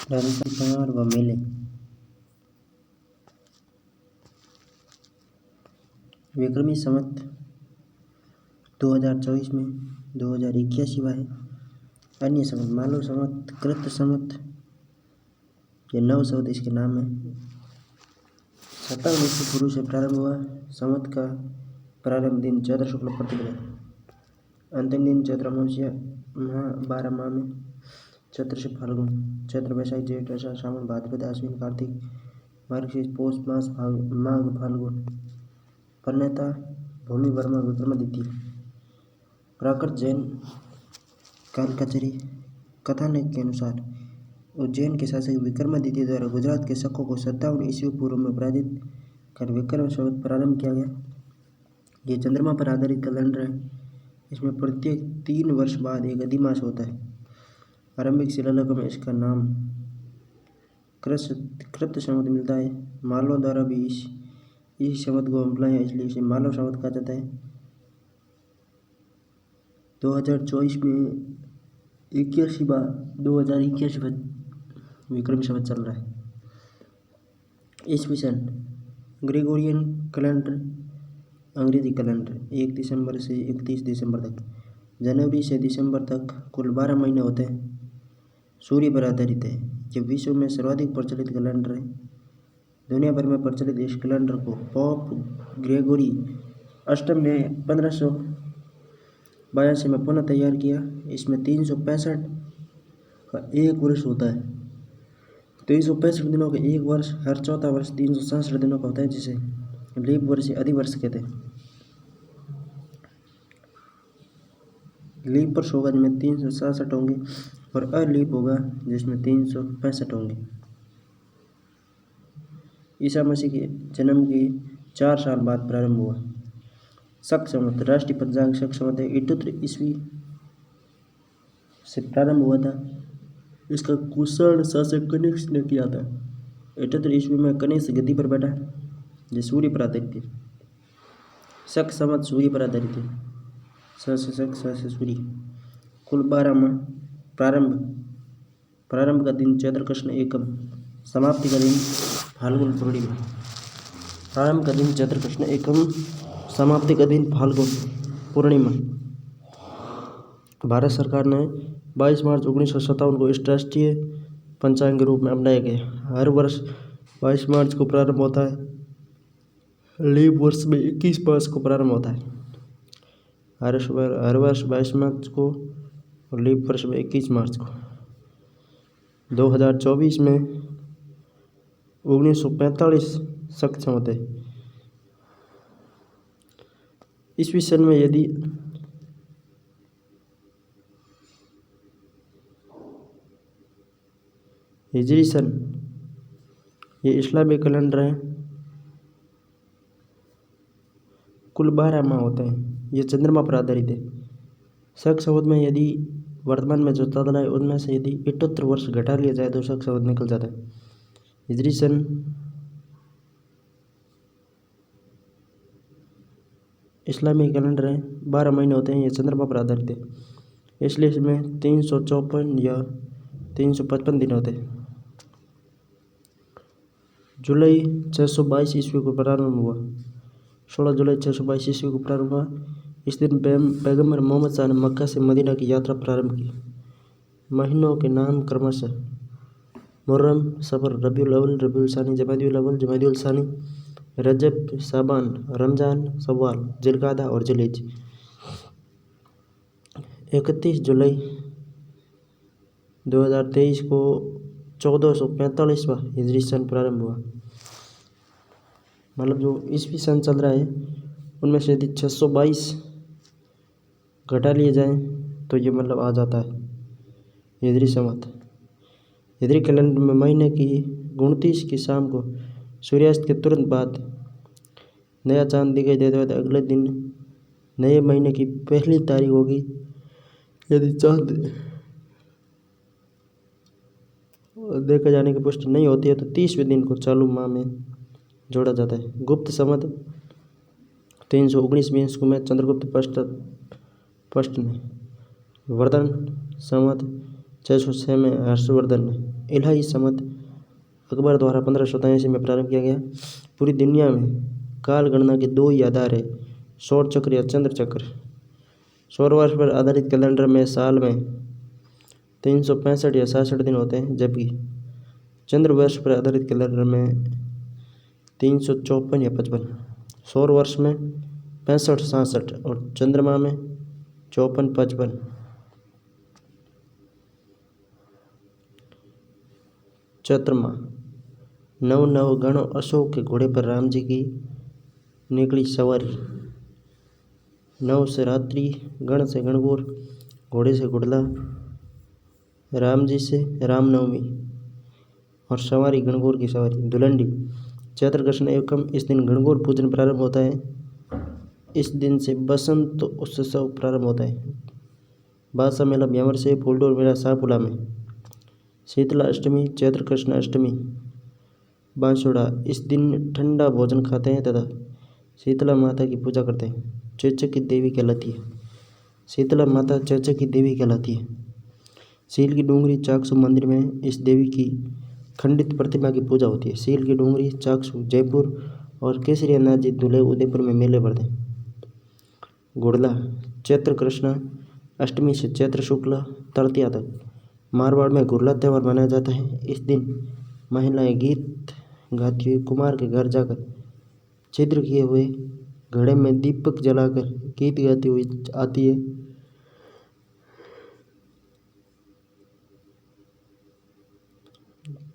राजस्थान त्योहार व मेले। विक्रमी संवत 2024 में 2081 है। अन्य संवत मालव संवत, कृत संवत, ये 9 संवत इसके नाम है। 57 ईस्वी पूर्व से प्रारंभ हुआ। संवत का प्रारंभ दिन चैत्र शुक्ल प्रतिपदा, अंतिम दिन चैत्र अमावस्या, 12 माह में चैत्र से फाल्गुन, चैत्र वैशाख जेठ आषाढ़ सावन भाद्रपद आश्विन कार्तिक मार्गशीर्ष पौष मास माघ फाल्गुन। प्रणेता भूमि वर्मा विक्रमादित्य। प्राकृत जैन कालकचरी कथानक के अनुसार उज्जैन के शासक विक्रमादित्य द्वारा गुजरात के शकों को 57 ईस्वी पूर्व में पराजित कर विक्रम संवत प्रारंभ किया गया। ये चंद्रमा पर आधारित कैलेंडर है। इसमें प्रत्येक 3 वर्ष बाद एक अधिमास होता है। आरंभिक शिलालेखों में इसका नाम कृत संवत मिलता है। मालवों द्वारा भी इस संवत को अपनाया, इसलिए इसे मालव संवत कहा जाता है। 2024 में 2081 विक्रमी संवत चल रहा है। ईस्वी सन ग्रेगोरियन कैलेंडर, अंग्रेजी कैलेंडर 1 दिसंबर से 31 दिसंबर तक, जनवरी से दिसंबर तक कुल 12 महीने होते हैं। सूर्य पर आधारित है। यह विश्व में सर्वाधिक प्रचलित कैलेंडर है। दुनिया भर में प्रचलित इस कैलेंडर को पोप ग्रेगोरी अष्टम ने 1582 में पुनः तैयार किया। इसमें 365 का एक वर्ष होता है। 365 दिनों का एक वर्ष, हर चौथा वर्ष 366 दिनों का होता है, जिसे लीप वर्ष या अधिवर्ष कहते हैं। लीप वर्ष होगा जिसमें 367 होंगे और अलीप होगा जिसमें 365 होंगे। ईसा मसीह के जन्म के 4 साल बाद प्रारंभ हुआ। शक संवत, राष्ट्रीय पंचांग शक संवत 78 ईस्वी से प्रारंभ हुआ था। इसका कुषाण शासक कनिष्क ने किया था। 78 ईस्वी में कनिष्क गद्दी पर बैठा, जो सूर्य पर आधारित थी। शक संवत सूर्य पर आधारित है। शक सूर्य। कुल 12 माह। प्रारंभ का दिन चैत्र कृष्ण एकम, समाप्ति का दिन फाल्गुन पूर्णिमा। प्रारंभ का दिन चैत्र कृष्ण एकम, समाप्ति का दिन फाल्गुन पूर्णिमा। भारत सरकार ने 22 मार्च 1957 को इस राष्ट्रीय पंचांग के रूप में अपनाया गया। हर वर्ष 22 मार्च को प्रारंभ होता है। लीप वर्ष में 21 मार्च को प्रारंभ होता है। हर वर्ष 22 मार्च को और लीप वर्ष में 21 मार्च को। 2024 में 1945 शक संवत है। ईस्वी सन में यदि हिजरी सन, ये इस्लामी कैलेंडर है। कुल 12 माह होते हैं। ये चंद्रमा पर आधारित है। शक संवत में यदि वर्तमान में जो चल रहा है उनमें से यदि 78 वर्ष घटा लिया जाए तो शक संवत निकल जाता है। हिजरी सन इस्लामी कैलेंडर है। 12 महीने होते हैं। ये चंद्रमा पर आधारित है, इसलिए इसमें 354 या 355 दिन होते हैं। जुलाई 622 ईस्वी को प्रारंभ हुआ। 16 जुलाई 622 ईस्वी को प्रारंभ हुआ। इस दिन पैगंबर मोहम्मद शाह ने मक्का से मदीना की यात्रा प्रारंभ की। महीनों के नाम क्रमशः मुहर्रम, सफर, रबीउल अव्वल, रबीउल सानी, जमादिउल अव्वल, जमादिउल सानी, रजब, शाबान, रमजान, शव्वाल, जिलकादा और जिलहिज। 31 जुलाई 2023 को 1445वां हिजरी सन प्रारंभ हुआ। मतलब जो ईस्वी सन चल रहा है उनमें से यदि 622 घटा लिए जाएं तो ये मतलब आ जाता है हिजरी संवत। हिजरी कैलेंडर में महीने की 29 की शाम को सूर्यास्त के तुरंत बाद नया चांद दिखाई देता है। अगले दिन नए महीने की पहली तारीख होगी। यदि चांद देखा जाने की पुष्टि नहीं होती है तो 30वें दिन को चालू माह में जोड़ा जाता है। गुप्त संवत 319 को में चंद्रगुप्त फर्स्ट ने। वर्धन संवत 606 में हर्षवर्धन ने। इलाही समत अकबर द्वारा 1587 में प्रारंभ किया गया। पूरी दुनिया में काल गणना के दो ही आधार है, सौर चक्र या चंद्र चक्र। सौर वर्ष पर आधारित कैलेंडर में साल में 365 या 66 दिन होते हैं, जबकि चंद्र वर्ष पर आधारित कैलेंडर में 354 या 55। सौर वर्ष में 65-66 और चंद्रमा में 54-55। चतुर्मा नव गणों अशोक के घोड़े पर राम जी की निकली सवारी। नव से रात्रि, गण से गणगौर, घोड़े से घुड़ला, राम जी से रामनवमी और सवारी गणगौर की सवारी। धुलंडी चैत्र कृष्ण एकम, इस दिन गणगौर पूजन प्रारंभ होता है। इस दिन से बसंत उत्सव प्रारंभ होता है। बासा मेला ब्यावर से, फूलडोल मेला शाहपुला में। शीतला अष्टमी चैत्र कृष्ण अष्टमी। बांसुड़ा, इस दिन ठंडा भोजन खाते हैं तथा शीतला माता की पूजा करते हैं। चेचक की देवी कहलाती है। शीतला माता चेचक की देवी कहलाती है। सील की डूंगरी चाकसू मंदिर में इस देवी की खंडित प्रतिमा की पूजा होती है। सील की डूंगरी, चाकसू, जयपुर और केसरिया जी धुले उदयपुर में मेले भरते हैं। घुड़ला चैत्र कृष्ण अष्टमी से चैत्र शुक्ल तृतीया तक मारवाड़ में घुड़ला त्यौहार मनाया जाता है। इस दिन महिलाएं गीत गाती हुई कुमार के घर जाकर छिद्र किए हुए घड़े में दीपक जलाकर गीत गाती हुई आती है।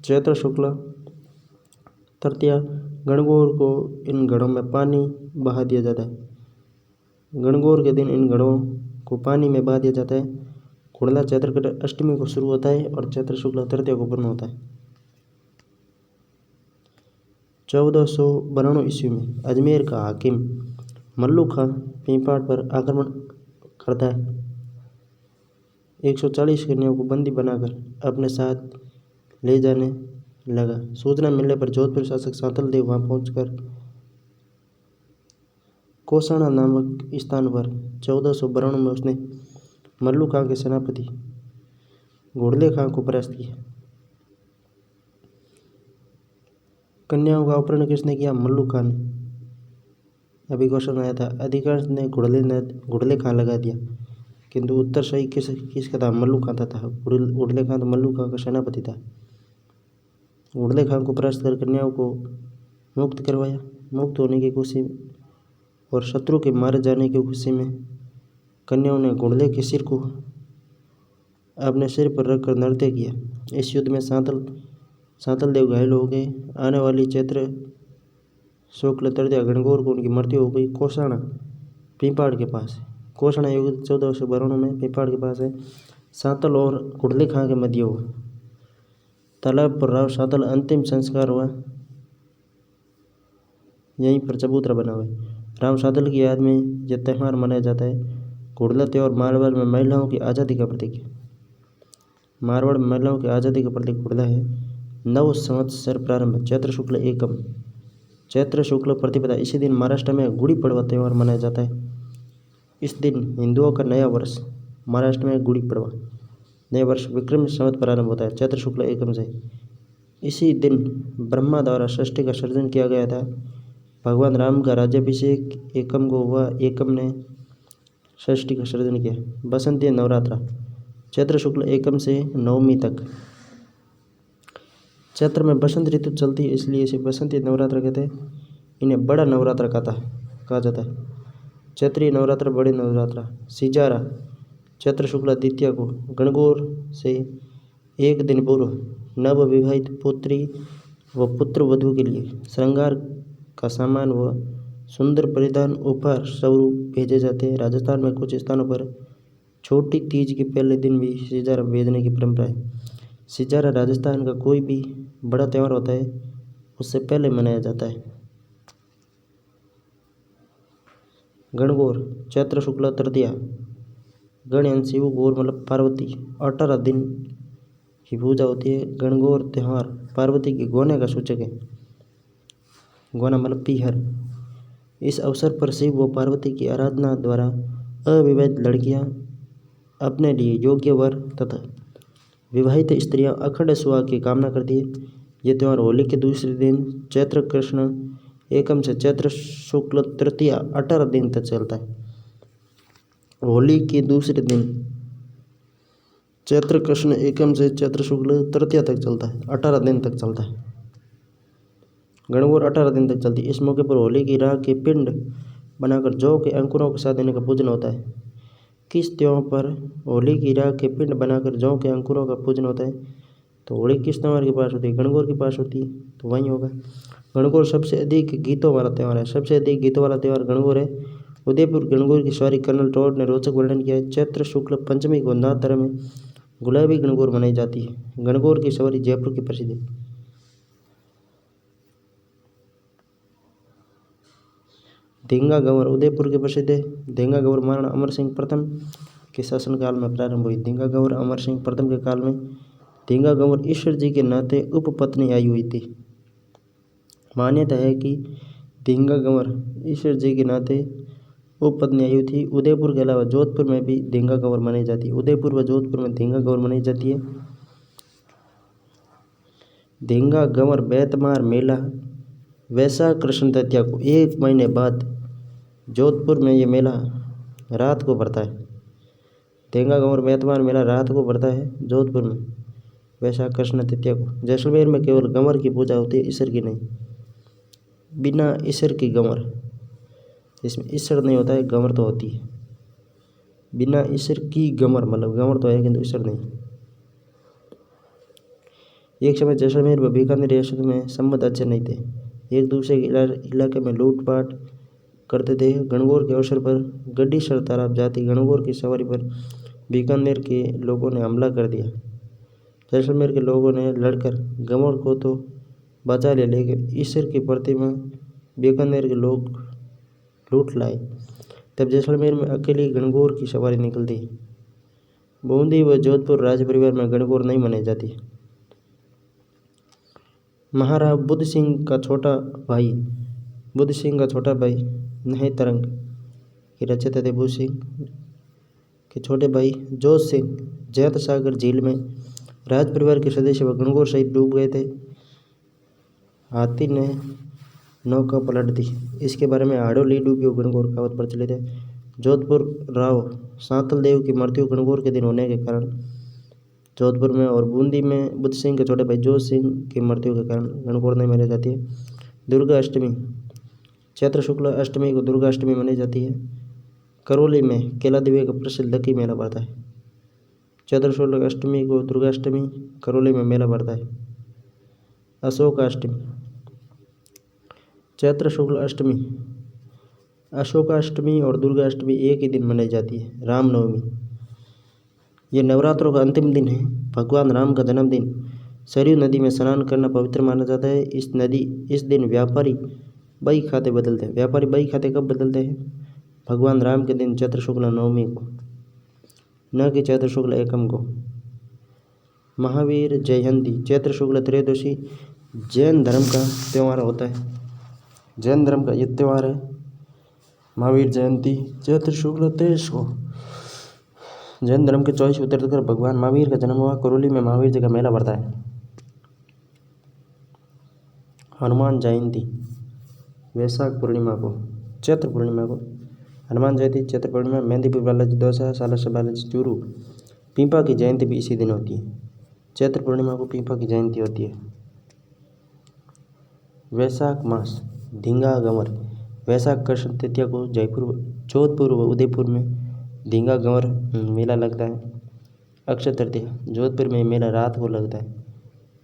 चैत्र शुक्ल तृतीया गणगौर को इन घड़ों में पानी बहा दिया जाता है। गणगौर के दिन इन घड़ों को पानी में बहा दिया जाता है। घुड़ला चैत्र अष्टमी को शुरू होता है और चैत्र शुक्ल तृतीया को पूर्ण होता है। 1492 ईस्वी में अजमेर का हाकिम मल्लू खां पीपाड़ पर आक्रमण करता है। 140 कन्याओं को बंदी बनाकर अपने साथ ले जाने लगा। सूचना मिलने पर जोधपुर शासक सांतल देव वहां पहुंचकर कोसाना नामक स्थान पर 1492 में उसने मल्लू खां के सेनापति घोड़ले खां को परास्त किया। कन्याओं का अपहरण किसने किया? मल्लू खां ने। अभी क्वेश्चन आया था, अधिकांश ने घोड़ले खां लगा दिया, किंतु उत्तर सही किसका था? मल्लू खां था। घोड़ले खां तो मल्लू खां का सेनापति था। घोड़ले खां को परास्त कर कन्याओं को मुक्त करवाया। मुक्त होने की खुशी और शत्रु के मारे जाने की खुशी में कन्याओं ने घोड़ले के सिर को अपने सिर पर रखकर नृत्य किया। इस युद्ध में सांतल देव घायल हो गए। आने वाली चैत्र शुक्ल तृतीया गणगौर को उनकी मृत्यु हो गई। कोसाना पीपाड़ के पास। कोसाना युद्ध 1492 में पीपाड़ के पास है। सांतल और घोड़ले खां के मध्य हुआ। तालाब पर राव सांतल अंतिम संस्कार हुआ। यहीं पर चबूतरा बना हुआ है। राम सांतल की याद में यह त्यौहार मनाया जाता है। घुड़ला त्यौहार मारवाड़ में महिलाओं की आज़ादी का प्रतीक है। मारवाड़ में महिलाओं की आज़ादी का प्रतीक घुड़ला है। नव संवत्सर प्रारंभ चैत्र शुक्ल एकम, चैत्र शुक्ल प्रतिपदा। इसी दिन महाराष्ट्र में गुड़ी पड़वा त्यौहार मनाया जाता है। इस दिन हिंदुओं का नया वर्ष महाराष्ट्र में गुड़ी पड़वा नए वर्ष विक्रम संवत प्रारंभ होता है चैत्र शुक्ल एकम से। इसी दिन ब्रह्मा द्वारा सृष्टि का सृजन किया गया था। भगवान राम का राज्याभिषेक एकम को हुआ। एकम ने सृष्टि का सृजन किया। बसंती नवरात्रा चैत्र शुक्ल एकम से नवमी तक। चैत्र में बसंत ऋतु चलती है, इसलिए इसे बसंती नवरात्र कहते हैं। इन्हें बड़ा नवरात्र कहा जाता है। चैत्रीय नवरात्र, बड़े नवरात्र। सिजारा चैत्र शुक्ल द्वितीया को गणगौर से एक दिन पूर्व नवविवाहित पुत्री व पुत्र वधू के लिए श्रृंगार का सामान व सुंदर परिधान उपहार स्वरूप भेजे जाते हैं। राजस्थान में कुछ स्थानों पर छोटी तीज के पहले दिन भी सिजारा भेजने की परंपरा है। सिजारा राजस्थान का कोई भी बड़ा त्यौहार होता है उससे पहले मनाया जाता है। गणगौर चैत्र शुक्ल तृतीया। गण यानी शिव, गौर मतलब पार्वती। 18 दिन की पूजा होती है। गणगौर त्यौहार पार्वती के गोने का सूचक है। गोना मतलब पीहर। इस अवसर पर शिव व पार्वती की आराधना द्वारा अविवाहित लड़कियां अपने लिए योग्य वर तथा विवाहित स्त्रियां अखंड सुहाग की कामना करती है। ये त्यौहार होली के दूसरे दिन चैत्र कृष्ण एकम से चैत्र शुक्ल तृतीया 18 दिन तक चलता है। होली के दूसरे दिन चैत्र कृष्ण एकम से चैत्र शुक्ल तृतीया तक चलता है, 18 दिन तक चलता है। गणगौर 18 दिन तक चलती है। इस मौके पर होली की राख के पिंड बनाकर जौ के अंकुरों के साथ इनका पूजन होता है। किस त्योहार पर होली की राख के पिंड बनाकर जौ के अंकुरों का पूजन होता है? तो होली किस त्योहार के पास होती है? गणगौर के पास होती है, तो वहीं होगा। गणगौर सबसे अधिक गीतों वाला त्यौहार है। सबसे अधिक गीतों वाला त्यौहार गणगौर है। उदयपुर गणगौर की सवारी कर्नल टॉड ने रोचक वर्णन किया है। चैत्र शुक्ल पंचमी को नाथद्वारा में गुलाबी गणगौर मनाई जाती है। गणगौर की सवारी जयपुर की प्रसिद्ध है। धींगा गंवर उदयपुर के प्रसिद्ध है। धींगा गंवर महाराणा अमर सिंह प्रथम के शासनकाल में प्रारंभ हुई। धींगा गंवर अमर सिंह प्रथम के काल में धींगा गंवर ईश्वर जी के नाते उपपत्नी आई हुई थी। मान्यता है कि धींगा गंवर ईश्वर जी के नाते उपपत्नी आई हुई थी। उदयपुर के अलावा जोधपुर में भी धींगा गंवर मनाई जाती है। उदयपुर व जोधपुर में धींगा गंवर मनाई जाती है। धींगा गंवर बैतमार मेला वैशाख कृष्ण तृतीया को 1 महीने बाद जोधपुर में ये मेला रात को पड़ता है। धींगा गंवर बैतमार मेला रात को पड़ता है जोधपुर में वैशाख कृष्ण तृतीया को। जैसलमेर में केवल गंवर की पूजा होती है, ईश्वर की नहीं। बिना ईश्वर की गंवर, इसमें ईश्वर नहीं होता है, गंवर तो होती है। बिना ईश्वर की गंवर मतलब गंवर तो है किंतु ईश्वर नहीं। एक समय जैसलमेर व बीकानेर रियासत में संबंध अच्छे नहीं थे। एक दूसरे के इलाके में लूटपाट करते थे। गणगौर के अवसर पर गड्डीसर तालाब जाती गणगौर की सवारी पर बीकानेर के लोगों ने हमला कर दिया। जैसलमेर के लोगों ने लड़कर गंवर को तो बचा लिया, लेकिन ईश्वर की प्रतिमा बीकानेर के लोग लूट लाए। तब जैसलमेर में अकेली गणगौर की सवारी निकलती। बूंदी व जोधपुर राज परिवार में गणगौर नहीं मनाई जाती। महाराव बुद्ध सिंह का छोटा भाई नहे तरंग के रचयिता थे। बुद्ध सिंह के छोटे भाई जोध सिंह जैत सागर झील में राज परिवार के सदस्य व गणगौर सहित डूब गए थे। हाथी ने नौका पलट दी। इसके बारे में हाड़ो ली डूबी गणगौर कहावत प्रचलित है। जोधपुर राव सांतल देव की मृत्यु गणगौर के दिन होने के कारण जोधपुर में और बूंदी में बुद्ध सिंह के छोटे भाई जोध सिंह की मृत्यु के कारण गणगौर नहीं मनाई जाती है। दुर्गा अष्टमी चैत्र शुक्ल अष्टमी को दुर्गा अष्टमी मनाई जाती है। करौली में केला देवी का प्रसिद्ध लकी मेला पड़ता है। चैत्र शुक्ल अष्टमी को दुर्गा अष्टमी करौली में मेला पड़ता है। अशोक अष्टमी चैत्र शुक्ल अष्टमी अशोकाष्टमी और दुर्गा अष्टमी एक ही दिन मनाई जाती है। रामनवमी ये नवरात्रों का अंतिम दिन है। भगवान राम का जन्मदिन सरयू नदी में स्नान करना पवित्र माना जाता है। इस दिन व्यापारी बही खाते बदलते हैं। व्यापारी बही खाते कब बदलते हैं? भगवान राम के दिन चैत्र शुक्ल नवमी को, न कि चैत्र शुक्ल एकम को। महावीर जयंती चैत्र शुक्ल त्रयोदशी जैन धर्म का त्यौहार होता है। जैन धर्म का ये त्यौहार है महावीर जयंती चैत्र शुक्ल 23 को। जैन धर्म के 24 तीर्थंकर भगवान महावीर का जन्म हुआ। करौली में महावीर जी का मेला पड़ता है। हनुमान जयंती वैशाख पूर्णिमा को, चैत्र पूर्णिमा को। हनुमान जयंती चैत्र पूर्णिमा। मेहंदीपुर बालाजी दौसा, सालासर बालाजी चूरू। पीपा की जयंती भी इसी दिन होती है। चैत्र पूर्णिमा को पीपा की जयंती होती है। वैशाख मास धींगा गंवर वैशाख कृष्ण तृतीया को जोधपुर व उदयपुर में धींगा गंवर मेला लगता है। अक्षय तृतीया जोधपुर में मेला रात को लगता है।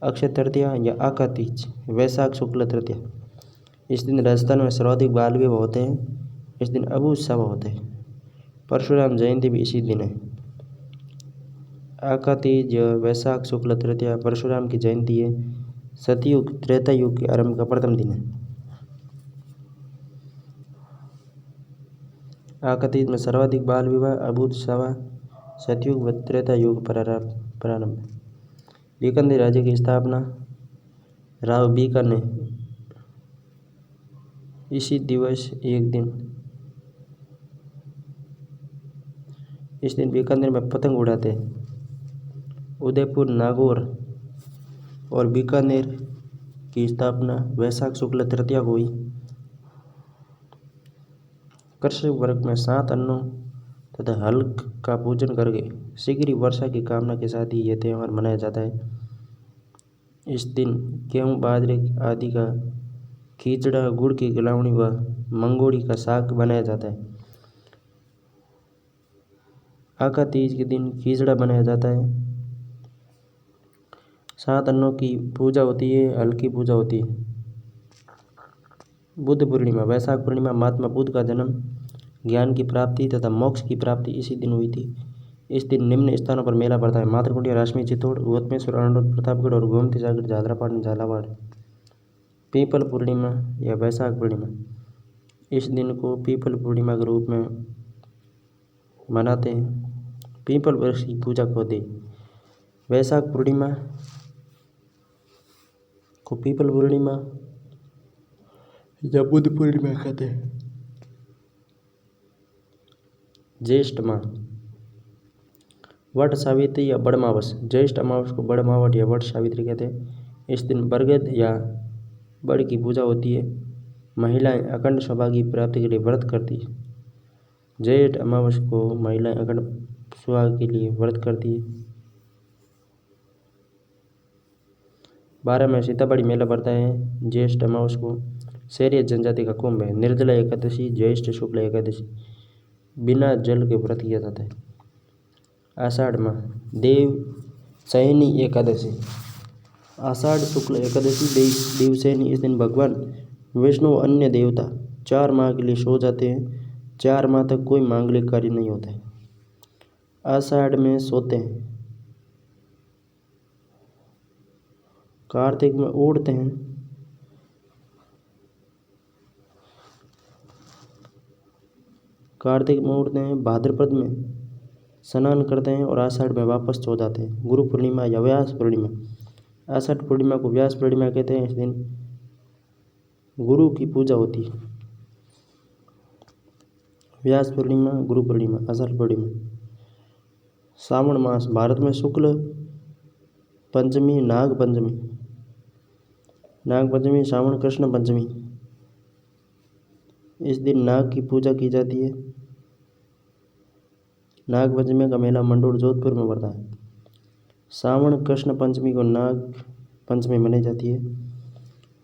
अक्षय तृतीया या आका तीज वैशाख शुक्ल तृतीया। इस दिन राजस्थान में सर्वाधिक बाल विवाह होते हैं। इस दिन अबूझ सभा होते हैं। परशुराम जयंती भी इसी दिन है। आका तीज या वैशाख शुक्ल तृतीया परशुराम की जयंती है। सतयुग त्रेता युग के आरंभ का प्रथम दिन है। आका तीज में सर्वाधिक बाल विवाह अबूझ सभा सतयुग व त्रेता युग प्रारंभ। बीकानेर राज्य की स्थापना राव बीका ने इसी दिवस इस दिन बीकानेर में पतंग उड़ाते हैं। उदयपुर, नागौर और बीकानेर की स्थापना वैशाख शुक्ल तृतीया को हुई। कृषि वर्ग में 7 अन्नों तथा हल का पूजन करके शीघ्र वर्षा की कामना के साथ ही यह त्यौहार मनाया जाता है। इस दिन गेहूँ, बाजरे आदि का खीचड़ा, गुड़ की गिलावणी व मंगोड़ी का साग बनाया जाता है। आका तीज के दिन खीचड़ा बनाया जाता है। 7 अन्नों की पूजा होती है, हल की पूजा होती है। बुद्ध पूर्णिमा, वैशाख पूर्णिमा महात्मा बुद्ध का जन्म, ज्ञान की प्राप्ति तथा मोक्ष की प्राप्ति इसी दिन हुई थी। इस दिन निम्न स्थानों पर मेला पड़ता है: मातृकुंडिया, राजमी, चित्तौड़, गौतमेश्वर, अनूप, प्रतापगढ़ और गोमती सागर, झालरापाटन, झालावाड़। पीपल पूर्णिमा या वैशाख पूर्णिमा, इस दिन को पीपल पूर्णिमा के रूप में मनाते हैं। पीपल वृक्ष की पूजा को होती है। वैशाख पूर्णिमा को पीपल पूर्णिमा या बुद्ध पूर्णिमा कहते हैं। ज्येष्ठ माह, वट सावित्री या बड़मावस, ज्येष्ठ अमावस को बड़मावट या वट सावित्री कहते हैं। इस दिन बरगद या बड़ की पूजा होती है। महिलाएं अखंड सौभाग्य की प्राप्ति के लिए व्रत करती है। ज्येष्ठ अमावस को महिलाएं अखंड सौभाग्य के लिए व्रत करती है। 12 में सीतापढ़ी मेला पड़ता है। ज्येष्ठ अमावस को शैरिय जनजाति का कुंभ है। निर्जला एकादशी, ज्येष्ठ शुक्ल एकादशी, बिना जल के व्रत किया जाता है। आषाढ़ माह, देव शयनी एकादशी, आषाढ़ शुक्ल एकादशी, देवशयनी। इस दिन भगवान विष्णु व अन्य देवता 4 माह के लिए सो जाते हैं। 4 माह तक कोई मांगलिक कार्य नहीं होता है। आषाढ़ में सोते हैं, कार्तिक में उड़ते हैं, भाद्रपद में स्नान करते हैं और आषाढ़ में वापस सो जाते हैं। गुरु पूर्णिमा या व्यास पूर्णिमा, आषाढ़ पूर्णिमा को व्यास पूर्णिमा कहते हैं। इस दिन गुरु की पूजा होती है। व्यास पूर्णिमा, गुरु पूर्णिमा, आषाढ़ पूर्णिमा। श्रावण मास, भारत में शुक्ल पंचमी, नाग पंचमी, श्रावण कृष्ण पंचमी। इस दिन नाग की पूजा की जाती है। नाग पंचमी का मेला मंडोर, जोधपुर में पड़ता है। श्रावण कृष्ण पंचमी को नाग पंचमी मनाई जाती है।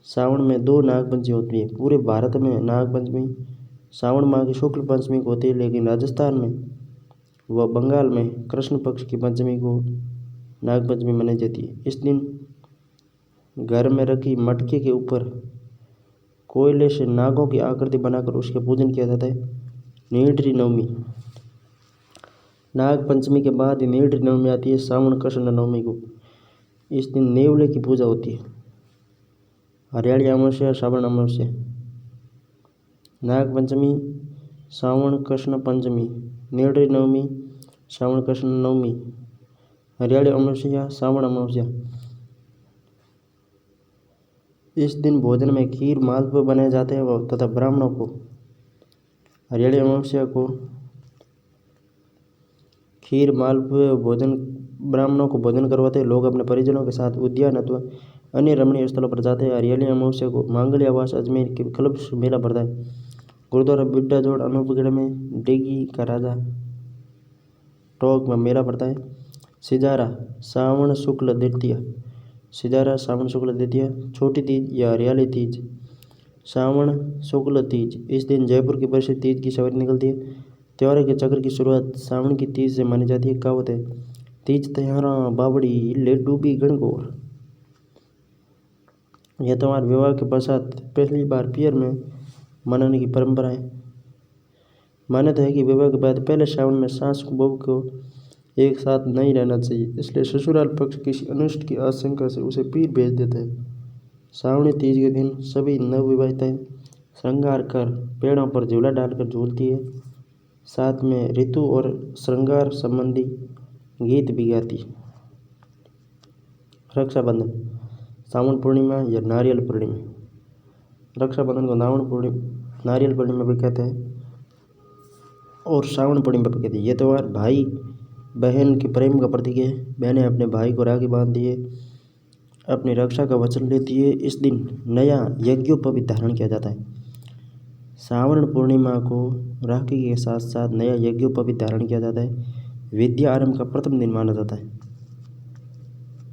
श्रावण में 2 नाग पंचमी होती है। पूरे भारत में नाग पंचमी श्रावण माह की शुक्ल पंचमी को होती है, लेकिन राजस्थान में व बंगाल में कृष्ण पक्ष की पंचमी को नाग पंचमी मनाई जाती है। इस दिन घर में रखी मटके के ऊपर कोयले से नागों की आकृति बनाकर उसके पूजन किया जाता है। नीलगिरी नवमी, नाग पंचमी के बाद नीलगिरी नवमी आती है, श्रावण कृष्ण नवमी को। इस दिन नेवले की पूजा होती है। हरियाली अमावस्या, श्रावण अमावस्या। नाग पंचमी, श्रावण कृष्ण पंचमी, नीलगिरी नवमी, श्रावण कृष्ण नवमी, हरियाली अमावस्या, श्रावण अमावस्या। इस दिन भोजन में खीर, मालपुए बनाए जाते हैं तथा ब्राह्मणों को हरियाली अमावस्या को खीर, मालपुए भोजन ब्राह्मणों को भोजन करवाते हैं। लोग अपने परिजनों के साथ उद्यान अथवा अन्य रमणीय स्थलों पर जाते हैं। हरियाली अमावस्या को मांगल्य आवास अजमेर के क्लब मेला पड़ता है। गुरुद्वारा बिड्डा जोड़, अनूपगढ़ में डेगी का राजा टोक में मेला पड़ता है। सिजारा, श्रावण शुक्ल द्वितीया, सिजारा श्रावण शुक्ल द्वितीया। छोटी तीज या हरियाली तीज, श्रावण शुक्ल तीज। इस दिन जयपुर की प्रसिद्ध तीज की सवारी निकलती है। त्योहार के चक्र की शुरुआत श्रावण की तीज से मानी जाती है। कहावत है, तीज त्योहारा बावड़ी ले डूबी गणगौर। यह त्यौहार विवाह के पश्चात पहली बार पियर में मनाने की परंपरा है। मान्यता है कि विवाह के बाद पहले श्रावण में सास बहू को एक साथ नहीं रहना चाहिए, इसलिए ससुराल पक्ष किसी अनिष्ट की आशंका से उसे पीर भेज देता है। श्रावणी तीज के दिन सभी नवविवाहिताएं श्रृंगार कर पेड़ों पर झूला डालकर झूलती है। साथ में ऋतु और श्रृंगार संबंधी गीत भी गाती है। रक्षाबंधन, श्रावण पूर्णिमा या नारियल पूर्णिमा। रक्षाबंधन को नारियल पूर्णिमा भी कहते हैं और श्रावण पूर्णिमा भी कहते हैं। यह त्यौहार भाई बहन के प्रेम का प्रतीक है। बहनें अपने भाई को राखी बांधती है, अपनी रक्षा का वचन लेती है। इस दिन नया यज्ञोपवीत धारण किया जाता है। श्रावण पूर्णिमा को राखी के साथ साथ नया यज्ञोपवीत धारण किया जाता है। विद्या आरंभ का प्रथम दिन माना जाता है।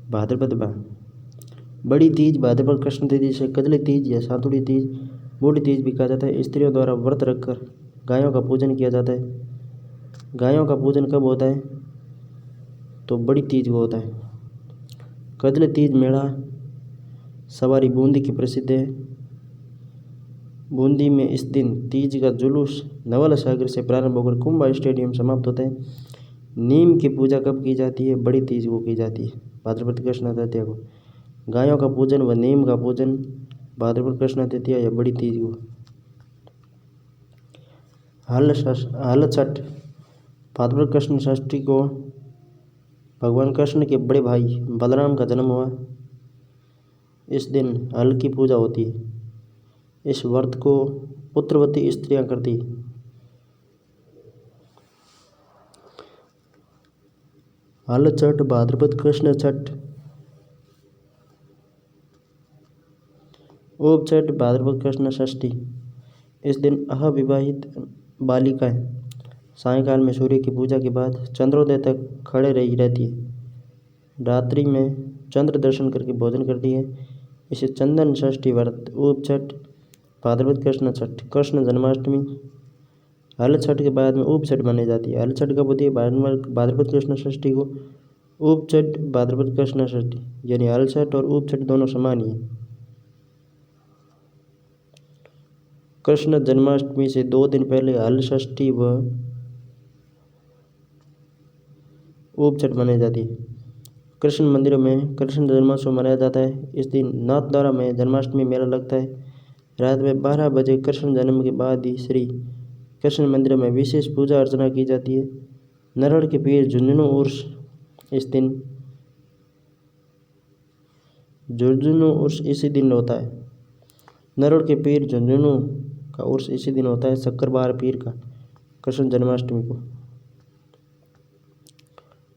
भाद्रपद माह बड़ी तीज भाद्रपद कृष्ण तिथि से कजली तीज या सातुड़ी तीज, बूढ़ी तीज भी कहा जाता है। स्त्रियों द्वारा व्रत रखकर गायों का पूजन किया जाता है। गायों का पूजन कब होता है? तो बड़ी तीज को होता है। कजली तीज मेला सवारी बूंदी की प्रसिद्ध है। बूंदी में इस दिन तीज का जुलूस नवल सागर से प्रारंभ होकर कुंभा स्टेडियम समाप्त होता है। नीम की पूजा कब की जाती है? बड़ी तीज को की जाती है, भाद्रपद कृष्ण तृतीया को। गायों का पूजन व नीम का पूजन भाद्रपद कृष्ण तृतीया या बड़ी तीज को। हल छठ भाद्रपद कृष्ण षष्ठी को भगवान कृष्ण के बड़े भाई बलराम का जन्म हुआ। इस दिन हल की पूजा होती है। इस व्रत को पुत्रवती स्त्रियां करती। हल छठ भाद्रपद कृष्ण छठ। ओप छठ भाद्रपद कृष्ण षष्ठी। इस दिन अविवाहित बालिकाएं सायंकाल में सूर्य की पूजा के बाद चंद्रोदय तक खड़े रही रहती है। रात्रि में चंद्र दर्शन करके भोजन करती है। इसे चंदन षष्ठी व्रत, ओप छठ, भाद्रपद कृष्ण छठ, कृष्ण जन्माष्टमी। हल छठ के बाद में ओप छठ मनाई जाती है। हल छठ कब होती है? भाद्रपद कृष्ण षष्ठी को। ओप छठ भाद्रपद कृष्ण षष्ठी, यानी हल छठ और ओप छठ दोनों समान ही है। कृष्ण जन्माष्टमी से 2 दिन पहले हल षष्ठी व ओप छठ मनाई जाती है। कृष्ण मंदिरों में कृष्ण जन्मोत्सव मनाया जाता है। इस दिन नाथद्वारा में जन्माष्टमी मेला लगता है। रात में 12 बजे कृष्ण जन्म के बाद ही श्री कृष्ण मंदिरों में विशेष पूजा अर्चना की जाती है। नरड़ के पीर झुंझुनू उर्स इस दिन झुंझुनू उर्स इसी दिन होता है। नरड़ के पीर झुंझुनू का उर्स इसी दिन होता है, शक्करबार पीर का, कृष्ण जन्माष्टमी को।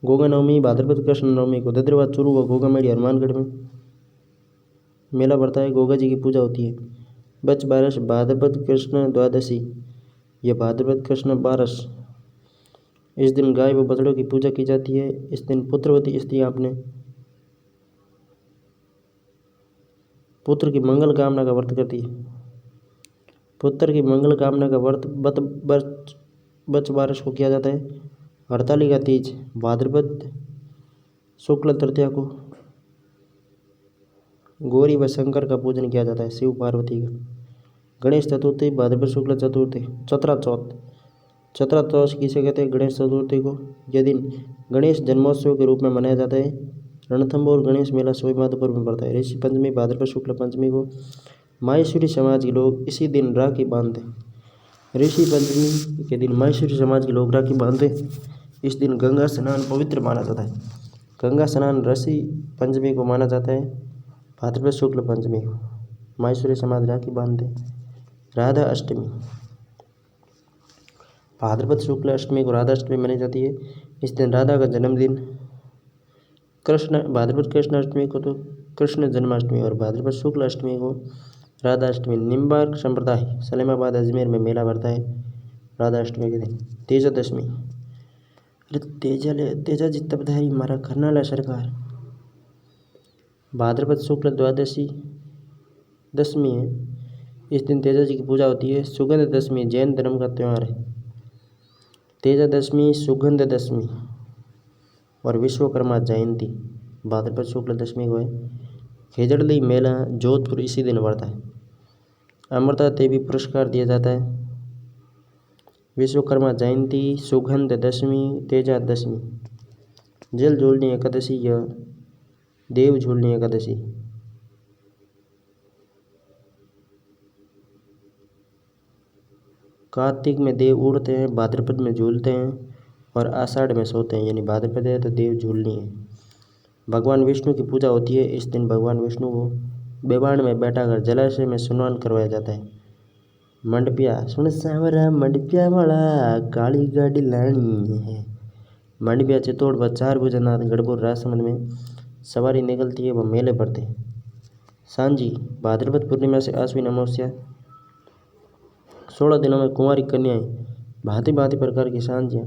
गोगा नवमी भाद्रपद कृष्ण नवमी को दद्रवा चूरू व गोगा मेड़ी हनुमानगढ़ में मेला बढ़ता है। गोगा जी की पूजा होती है। बच बारस भाद्रपद कृष्ण द्वादशी या भाद्रपद कृष्ण बारस। इस दिन गाय व बछड़ों की पूजा की जाती है। इस दिन पुत्रवती स्त्रियां अपने पुत्र की मंगल कामना का व्रत करती है। पुत्र की मंगल कामना का व्रत बच बारस को किया जाता है। हरतालिका तीज भाद्रपद शुक्ल तृतीया को गौरी व शंकर का पूजन किया जाता है, शिव पार्वती का। गणेश चतुर्थी भाद्रपद शुक्ल चतुर्थी, चतरा चौथ। चतरा चौथ किसे कहते हैं? गणेश चतुर्थी को। यह दिन गणेश जन्मोत्सव के रूप में मनाया जाता है। रणथंभौर गणेश मेला सोमवार में पड़ता है। ऋषि पंचमी भाद्रपद शुक्ल पंचमी को। माहेश्वरी समाज के लोग इसी दिन राखी बांधते हैं। ऋषि पंचमी के दिन माहेश्वरी समाज के लोग राखी बांधते। इस दिन गंगा स्नान पवित्र माना जाता है। गंगा स्नान ऋषि पंचमी को माना जाता है, भाद्रपद शुक्ल पंचमी को। माहेश्वरी समाज राखी बांधते। राधा अष्टमी भाद्रपद शुक्ल अष्टमी को राधा अष्टमी मनाई जाती है। इस दिन राधा का जन्मदिन। कृष्ण भाद्रपद कृष्ण अष्टमी को तो कृष्ण जन्माष्टमी और भाद्रपद शुक्ल अष्टमी को राधा अष्टमी। निम्बार्क संप्रदाय सलेमाबाद अजमेर में मेला भरता है राधा अष्टमी के दिन। तेजा दशमी, अरे तेजा जी तबधारी मारा खरनाला सरकार। भाद्रपद शुक्ल द्वादशी दशमी है। इस दिन तेजा जी की पूजा होती है। सुगंध दशमी जैन धर्म का त्यौहार है। तेजा दशमी, सुगंध दशमी और विश्वकर्मा जयंती भाद्रपद शुक्ल दशमी को है। खेजड़ली मेला जोधपुर इसी दिन बढ़ता है। अमृता देवी पुरस्कार दिया जाता है। विश्वकर्मा जयंती, सुगंध दशमी, तेजा दशमी, जल झूलनी एकादशी या देव झूलनी एकादशी। कार्तिक में देव उड़ते हैं, भाद्रपद में झूलते हैं और आषाढ़ में सोते हैं, यानी भाद्रपद है तो देव झूलनी है। भगवान विष्णु की पूजा होती है। इस दिन भगवान विष्णु को बेबाण में बैठाकर जलाशय में स्नान करवाया जाता है। मंडपिया सुन सांवरा मंडपिया वाला काली गाड़ी लानी है, मांडविया चित्तौड़ व 4 भुजनाथ गढ़पुर राजसमंद में सवारी निकलती है व मेले पड़ते हैं। सांझी भाद्रपद पूर्णिमा से आश्विन अमावस्या 16 दिनों में कुंवारी कन्याएं भांति भांति प्रकार की सांझियाँ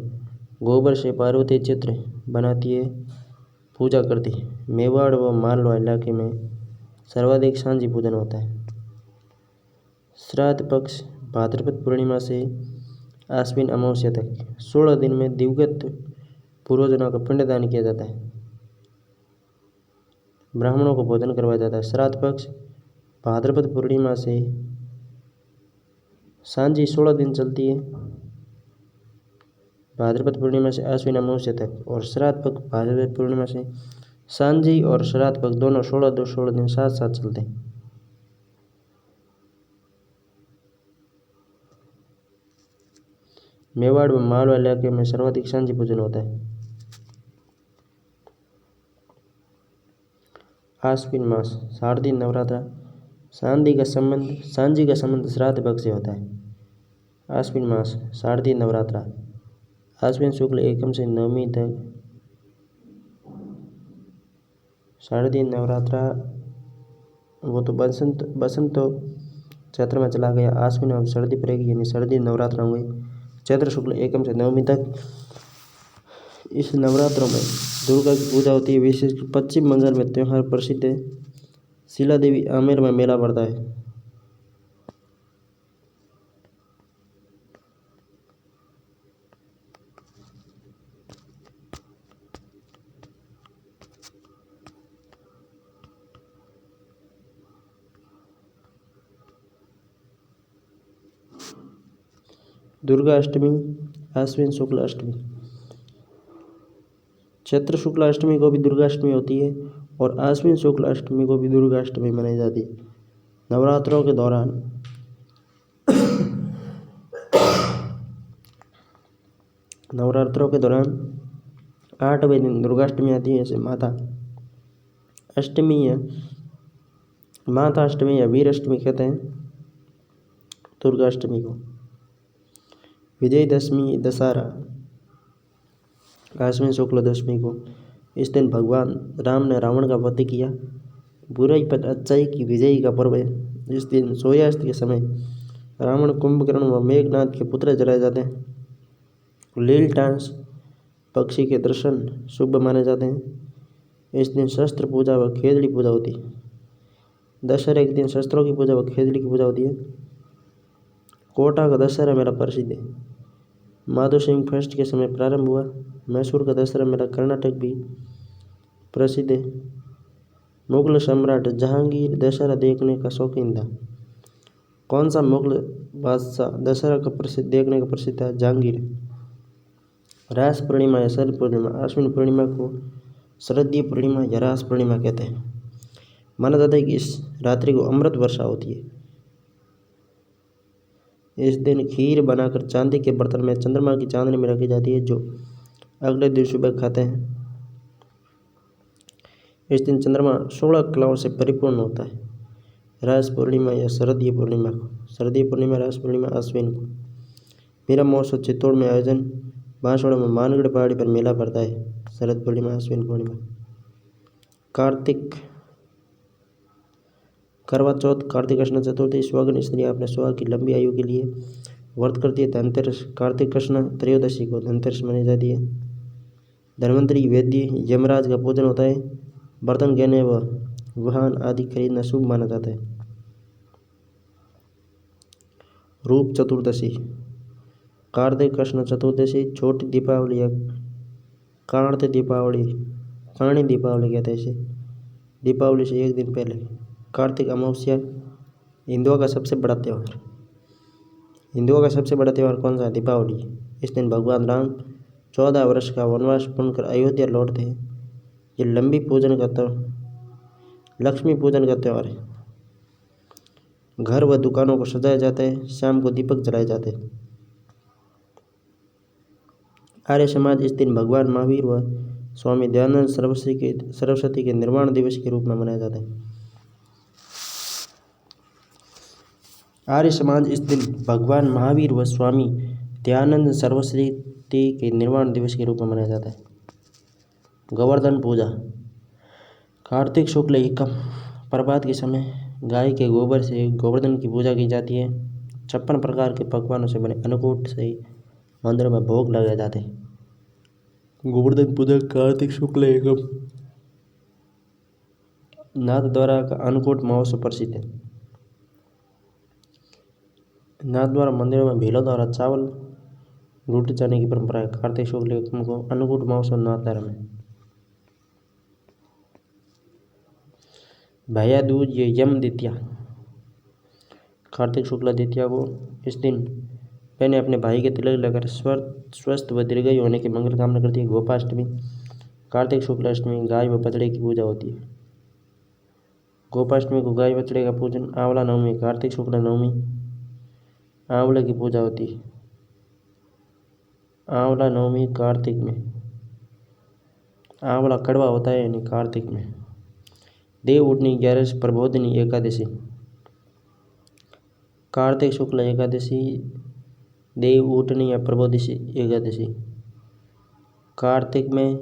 गोबर से पार्वती चित्र बनाती है, पूजा करती है। मेवाड़ व मालवा इलाके में सर्वाधिक सांझी पूजन होता है। श्राद्ध पक्ष भाद्रपद पूर्णिमा से आश्विन अमावस्या तक 16 दिन में दिवंगत पूर्वजों का पिंडदान किया जाता है, ब्राह्मणों को भोजन करवाया जाता है। श्राद्ध पक्ष भाद्रपद पूर्णिमा से सांझी 16 दिन चलती है, भाद्रपद पूर्णिमा से आश्विन अमावस्या तक, और श्राद्ध पक्ष भाद्रपद पूर्णिमा से सांझी और श्राद्ध पक्ष दोनों 16 दिन साथ साथ चलते हैं। मेवाड़ व मालवा इलाके में सर्वाधिक सांझी पूजन होता है। आश्विन मास शारदीय नवरात्र सांझी का संबंध श्राद्ध पक्ष से होता है। आश्विन मास शारदीय नवरात्र आश्विन शुक्ल एकम से नवमी तक शारदीय नवरात्रा वो तो बसंत तो चैत्र में चला गया। आश्विन अब सर्दी पड़ेगी यानी सर्दी नवरात्र होंगे चैत्र शुक्ल एकम से नवमी तक। इस नवरात्रों में दुर्गा की पूजा होती है। विशेष पश्चिम बंगाल में त्यौहार प्रसिद्ध है। शिला देवी आमेर में मेला पड़ता है। दुर्गा अष्टमी आश्विन शुक्ल अष्टमी चैत्र शुक्ल अष्टमी को भी दुर्गा अष्टमी होती है और आश्विन शुक्ल अष्टमी को भी दुर्गा अष्टमी मनाई जाती है। नवरात्रों के दौरान नवरात्रों के दौरान 8वें दिन दुर्गाष्टमी आती है। जैसे माता अष्टमी या वीर अष्टमी कहते हैं दुर्गा अष्टमी को। विजयदशमी दशहरा आश्विन शुक्ल दशमी को। इस दिन भगवान राम ने रावण का वध किया। बुराई पर अच्छाई की विजयी का पर्व है। इस दिन सूर्यास्त के समय रावण, कुंभकर्ण व मेघनाथ के पुतले जलाए जाते हैं। लील डांस पक्षी के दर्शन शुभ माने जाते हैं। इस दिन शस्त्र पूजा व खेजड़ी पूजा होती है। दशहरे के दिन शस्त्रों की पूजा व खेजड़ी की पूजा होती है। कोटा का दशहरा मेला प्रसिद्ध है। माधो सिंह फर्स्ट के समय प्रारंभ हुआ। मैसूर का दशहरा मेला कर्नाटक भी प्रसिद्ध है। मुगल सम्राट जहांगीर दशहरा देखने का शौकीन था। कौन सा मुगल बादशाह दशहरा का देखने का प्रसिद्ध था? जहांगीर। रास पूर्णिमा या शरद पूर्णिमा आश्विन पूर्णिमा को शरदीय पूर्णिमा या रास पूर्णिमा कहते हैं। माना जाता है कि इस रात्रि को अमृत वर्षा होती है। इस दिन खीर बनाकर चांदी के बर्तन में चंद्रमा की चांदनी में रखी जाती है, जो अगले दिन सुबह खाते हैं। इस दिन चंद्रमा 16 कलाओं से परिपूर्ण होता है। रास पूर्णिमा या शरदीय पूर्णिमा को शरदीय पूर्णिमा, रास पूर्णिमा आश्विन को। मीरा महोत्सव चित्तौड़ में आयोजन। बांसवाड़ा में मानगढ़ पहाड़ी पर मेला पड़ता है। शरद पूर्णिमा, आश्विन पूर्णिमा। कार्तिक करवा चौथ, कार्तिक कृष्ण चतुर्थी। सुहागिन स्त्री अपने सुहाग की लंबी आयु के लिए व्रत करती है। धनतेरस कार्तिक कृष्ण त्रयोदशी को धनतेरस मनाई जाती है। धन्वंतरी वेदी यमराज का पूजन होता है। बर्तन, गहने व वाहन आदि खरीदना शुभ माना जाता है। रूप चतुर्दशी कार्तिक कृष्ण चतुर्दशी, छोटी दीपावली या काणी दीपावली कहते हैं इसे। दीपावली से एक दिन पहले कार्तिक अमावस्या। हिंदुओं का सबसे बड़ा त्यौहार कौन सा है? दीपावली। इस दिन भगवान राम 14 वर्ष का वनवास पूर्ण कर अयोध्या लौटते हैं। ये लक्ष्मी पूजन का त्यौहार है। घर व दुकानों को सजाया जाता है। शाम को दीपक जलाए जाते हैं। आर्य समाज इस दिन भगवान महावीर व स्वामी दयानंद सरस्वती के निर्वाण दिवस के रूप में मनाया जाता है। आर्य समाज इस दिन भगवान महावीर व स्वामी दयानंद सरस्वती मूर्ति के निर्माण दिवस के रूप में मनाया जाता है। गोवर्धन पूजा। कार्तिक शुक्ल एकम प्रभात के समय गाय के गोबर से गोवर्धन की पूजा की जाती है। 56 प्रकार के पकवानों से बने अन्नकूट से मंदिरों में भोग लगाए जाते हैं। गोवर्धन पूजा कार्तिक शुक्ल एकम नाथ द्वारा का अन्नकूट महोत्सव प्रसिद्ध है। नाथ द्वारा मंदिरों में भीलों द्वारा चावल लूटे जाने की परंपरा है। कार्तिक शुक्ल एकम को अन्नकूट महोत्सव नाथ धर्म है। भैया दूज ये यम द्वितीया। कार्तिक शुक्ला द्वितीया को इस दिन बहनें अपने भाई के तिलक लगाकर स्वस्थ व दीर्घायु होने की मंगल कामना करती है। गोपाष्टमी। कार्तिक शुक्ला अष्टमी गाय व बछड़े की पूजा होती है। गोपाष्टमी को गाय बछड़े का पूजन। आंवला नवमी। कार्तिक शुक्ला नवमी आंवले की पूजा होती है। आंवला नवमी कार्तिक में। आंवला कड़वा होता है यानी कार्तिक में। देव उठनी 11 प्रबोधिनी एकादशी। कार्तिक शुक्ल एकादशी देव उठनी या प्रबोधिनी एकादशी। कार्तिक में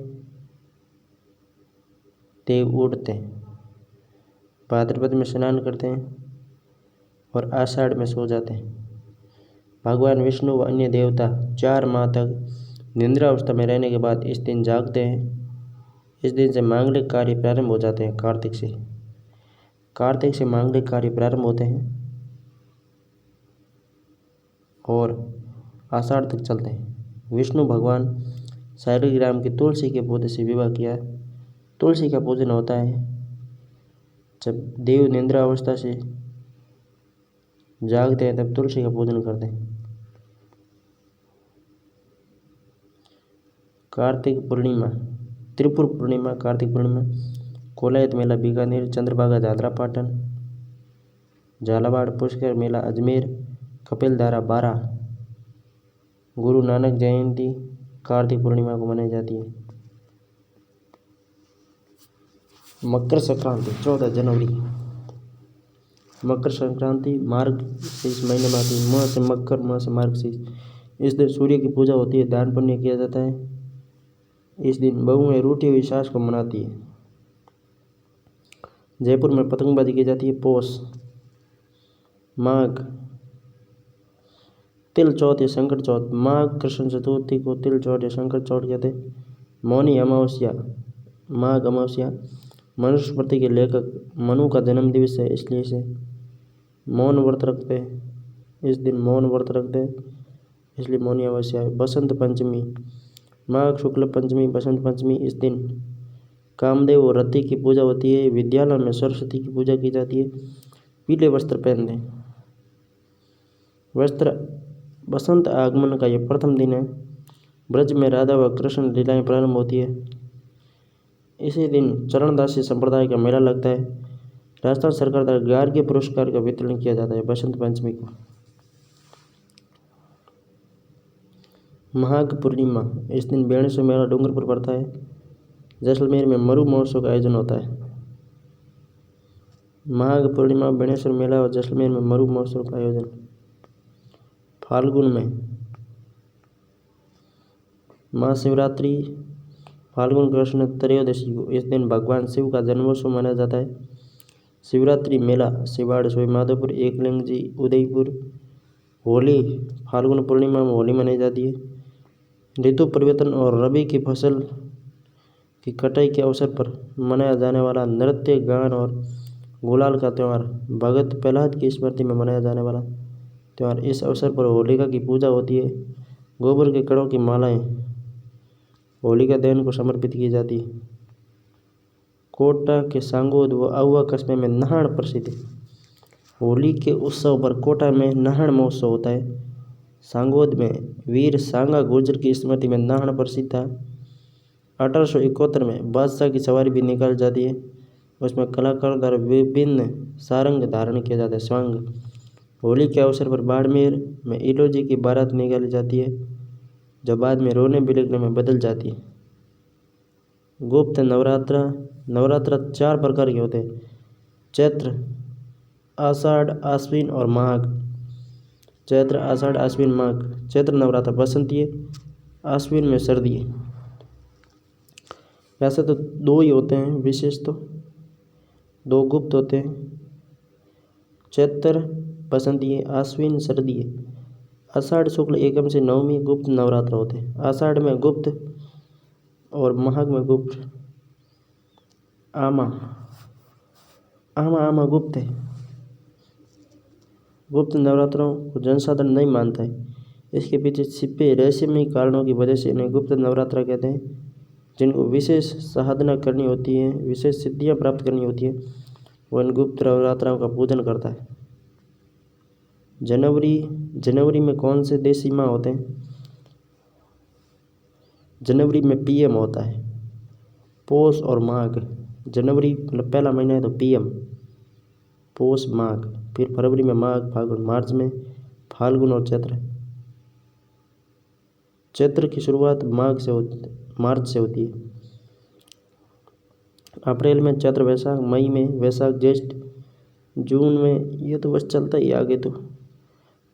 देव उठते हैं, भाद्रपद में स्नान करते हैं और आषाढ़ में सो जाते हैं। भगवान विष्णु व अन्य देवता 4 माह तक निद्रावस्था में रहने के बाद इस दिन जागते हैं। इस दिन से मांगलिक कार्य प्रारंभ हो जाते हैं। कार्तिक से मांगलिक कार्य प्रारंभ होते हैं और आषाढ़ तक चलते हैं। विष्णु भगवान शालिग्राम की तुलसी के पौधे से विवाह किया। तुलसी का पूजन होता है जब देव निद्रा अवस्था से जागते हैं, तब तुलसी का पूजन करते हैं। कार्तिक पूर्णिमा। त्रिपुर पूर्णिमा। कार्तिक पूर्णिमा कोलायत मेला बीकानेर। चंद्रभागा जात्रा पाटन। झालावाड़। पुष्कर मेला अजमेर। कपिलधारा बारा। गुरु नानक जयंती कार्तिक पूर्णिमा को मनाई जाती है। मकर संक्रांति 14 जनवरी। मकर संक्रांति मार्गशीर्ष महीने में आती है। माह से मकर, माह से मार्गशीर्ष। इस दिन सूर्य की पूजा होती है, दान पुण्य किया जाता है। इस दिन बहुएं रूठी हुई सास को मनाती है। जयपुर में पतंगबाजी की जाती है। पौष माघ तिल चौथ या संकट चौथ। माघ कृष्ण चतुर्थी को तिल चौथ या संकट चौथ कहते हैं। मौनी अमावस्या माघ अमावस्या मनुस्मृति के लेखक मनु का जन्म दिवस है, इसलिए इसे मौन व्रत रखते हैं। इस दिन मौन व्रत रखते हैं, इसलिए मौनी अमावस्या है। बसंत पंचमी माघ शुक्ल पंचमी बसंत पंचमी। इस दिन कामदेव और रति की पूजा होती है। विद्यालय में सरस्वती की पूजा की जाती है। पीले वस्त्र पहनते हैं। बसंत आगमन का यह प्रथम दिन है। ब्रज में राधा व कृष्ण लीलाएं प्रारंभ होती है। इसी दिन चरणदासी संप्रदाय का मेला लगता है। राजस्थान सरकार द्वारा गार्ग्य पुरस्कार का वितरण किया जाता है बसंत पंचमी को। माघ पूर्णिमा। इस दिन बेणेश्वर मेला डूंगरपुर पड़ता है। जैसलमेर में मरु महोत्सव का आयोजन होता है। माघ पूर्णिमा, बेणेश्वर मेला और जैसलमेर में मरु महोत्सव का आयोजन। फाल्गुन में महाशिवरात्रि फाल्गुन कृष्ण त्रयोदशी को। इस दिन भगवान शिव का जन्मोत्सव मनाया जाता है। शिवरात्रि मेला शिवाड़, सोई माधोपुर, एकलिंग जी, उदयपुर। होली फाल्गुन पूर्णिमा में होली मनाई जाती है। ऋतु परिवर्तन और रबी की फसल की कटाई के अवसर पर मनाया जाने वाला नृत्य, गान और गुलाल का त्यौहार। भगत प्रहलाद की स्मृति में मनाया जाने वाला त्यौहार। इस अवसर पर होलिका की पूजा होती है। गोबर के कणों की मालाएं होलिका दहन को समर्पित की जाती है। कोटा के सांगोद व आहुआ कस्बे में नहाण प्रसिद्ध है। होली के उत्सव पर कोटा में नहाण महोत्सव होता है। सांगोद में वीर सांगा गुर्जर की स्मृति में नहाण प्रसिद्ध था। 1871 में बादशाह की सवारी भी निकाली जाती है। उसमें कलाकारों द्वारा विभिन्न सारंग धारण किया जाता है। स्वांग होली के अवसर पर बाड़मेर में इलोजी की बारात निकाली जाती है, जो बाद में रोने बिलखने में बदल जाती है। गुप्त नवरात्र 4 प्रकार के होते हैं। चैत्र, आषाढ़, आश्विन और माघ। चैत्र, आषाढ़, आश्विन, माघ। चैत्र नवरात्र बसंतीय, आश्विन में सर्दी है। वैसे तो दो ही होते हैं विशेष, तो दो गुप्त होते हैं, चैत्र बसंती है, आश्विन सर्दी है। आषाढ़ शुक्ल एकम से नवमी गुप्त नवरात्र होते हैं। आषाढ़ में गुप्त और माघ में गुप्त। आमा आमा आमा गुप्त है। गुप्त नवरात्रों को जनसाधारण नहीं मानता है। इसके पीछे छिपे रहस्यमय कारणों की वजह से इन्हें गुप्त नवरात्र कहते हैं। जिनको विशेष साधना करनी होती है, विशेष सिद्धियां प्राप्त करनी होती है, वो इन गुप्त नवरात्रों का पूजन करता है। जनवरी में कौन से देशी माह होते हैं? जनवरी में पीएम होता है। पौष और माघ। जनवरी मतलब पहला महीना है तो पीएम, पौष माघ। फिर फरवरी में माघ फाल्गुन, मार्च में फाल्गुन और चैत्र। चैत्र की शुरुआत मार्च से होती है। अप्रैल में चैत्र वैशाख, मई में वैशाख ज्येष्ठ, जून में, ये तो बस चलता ही आगे। तो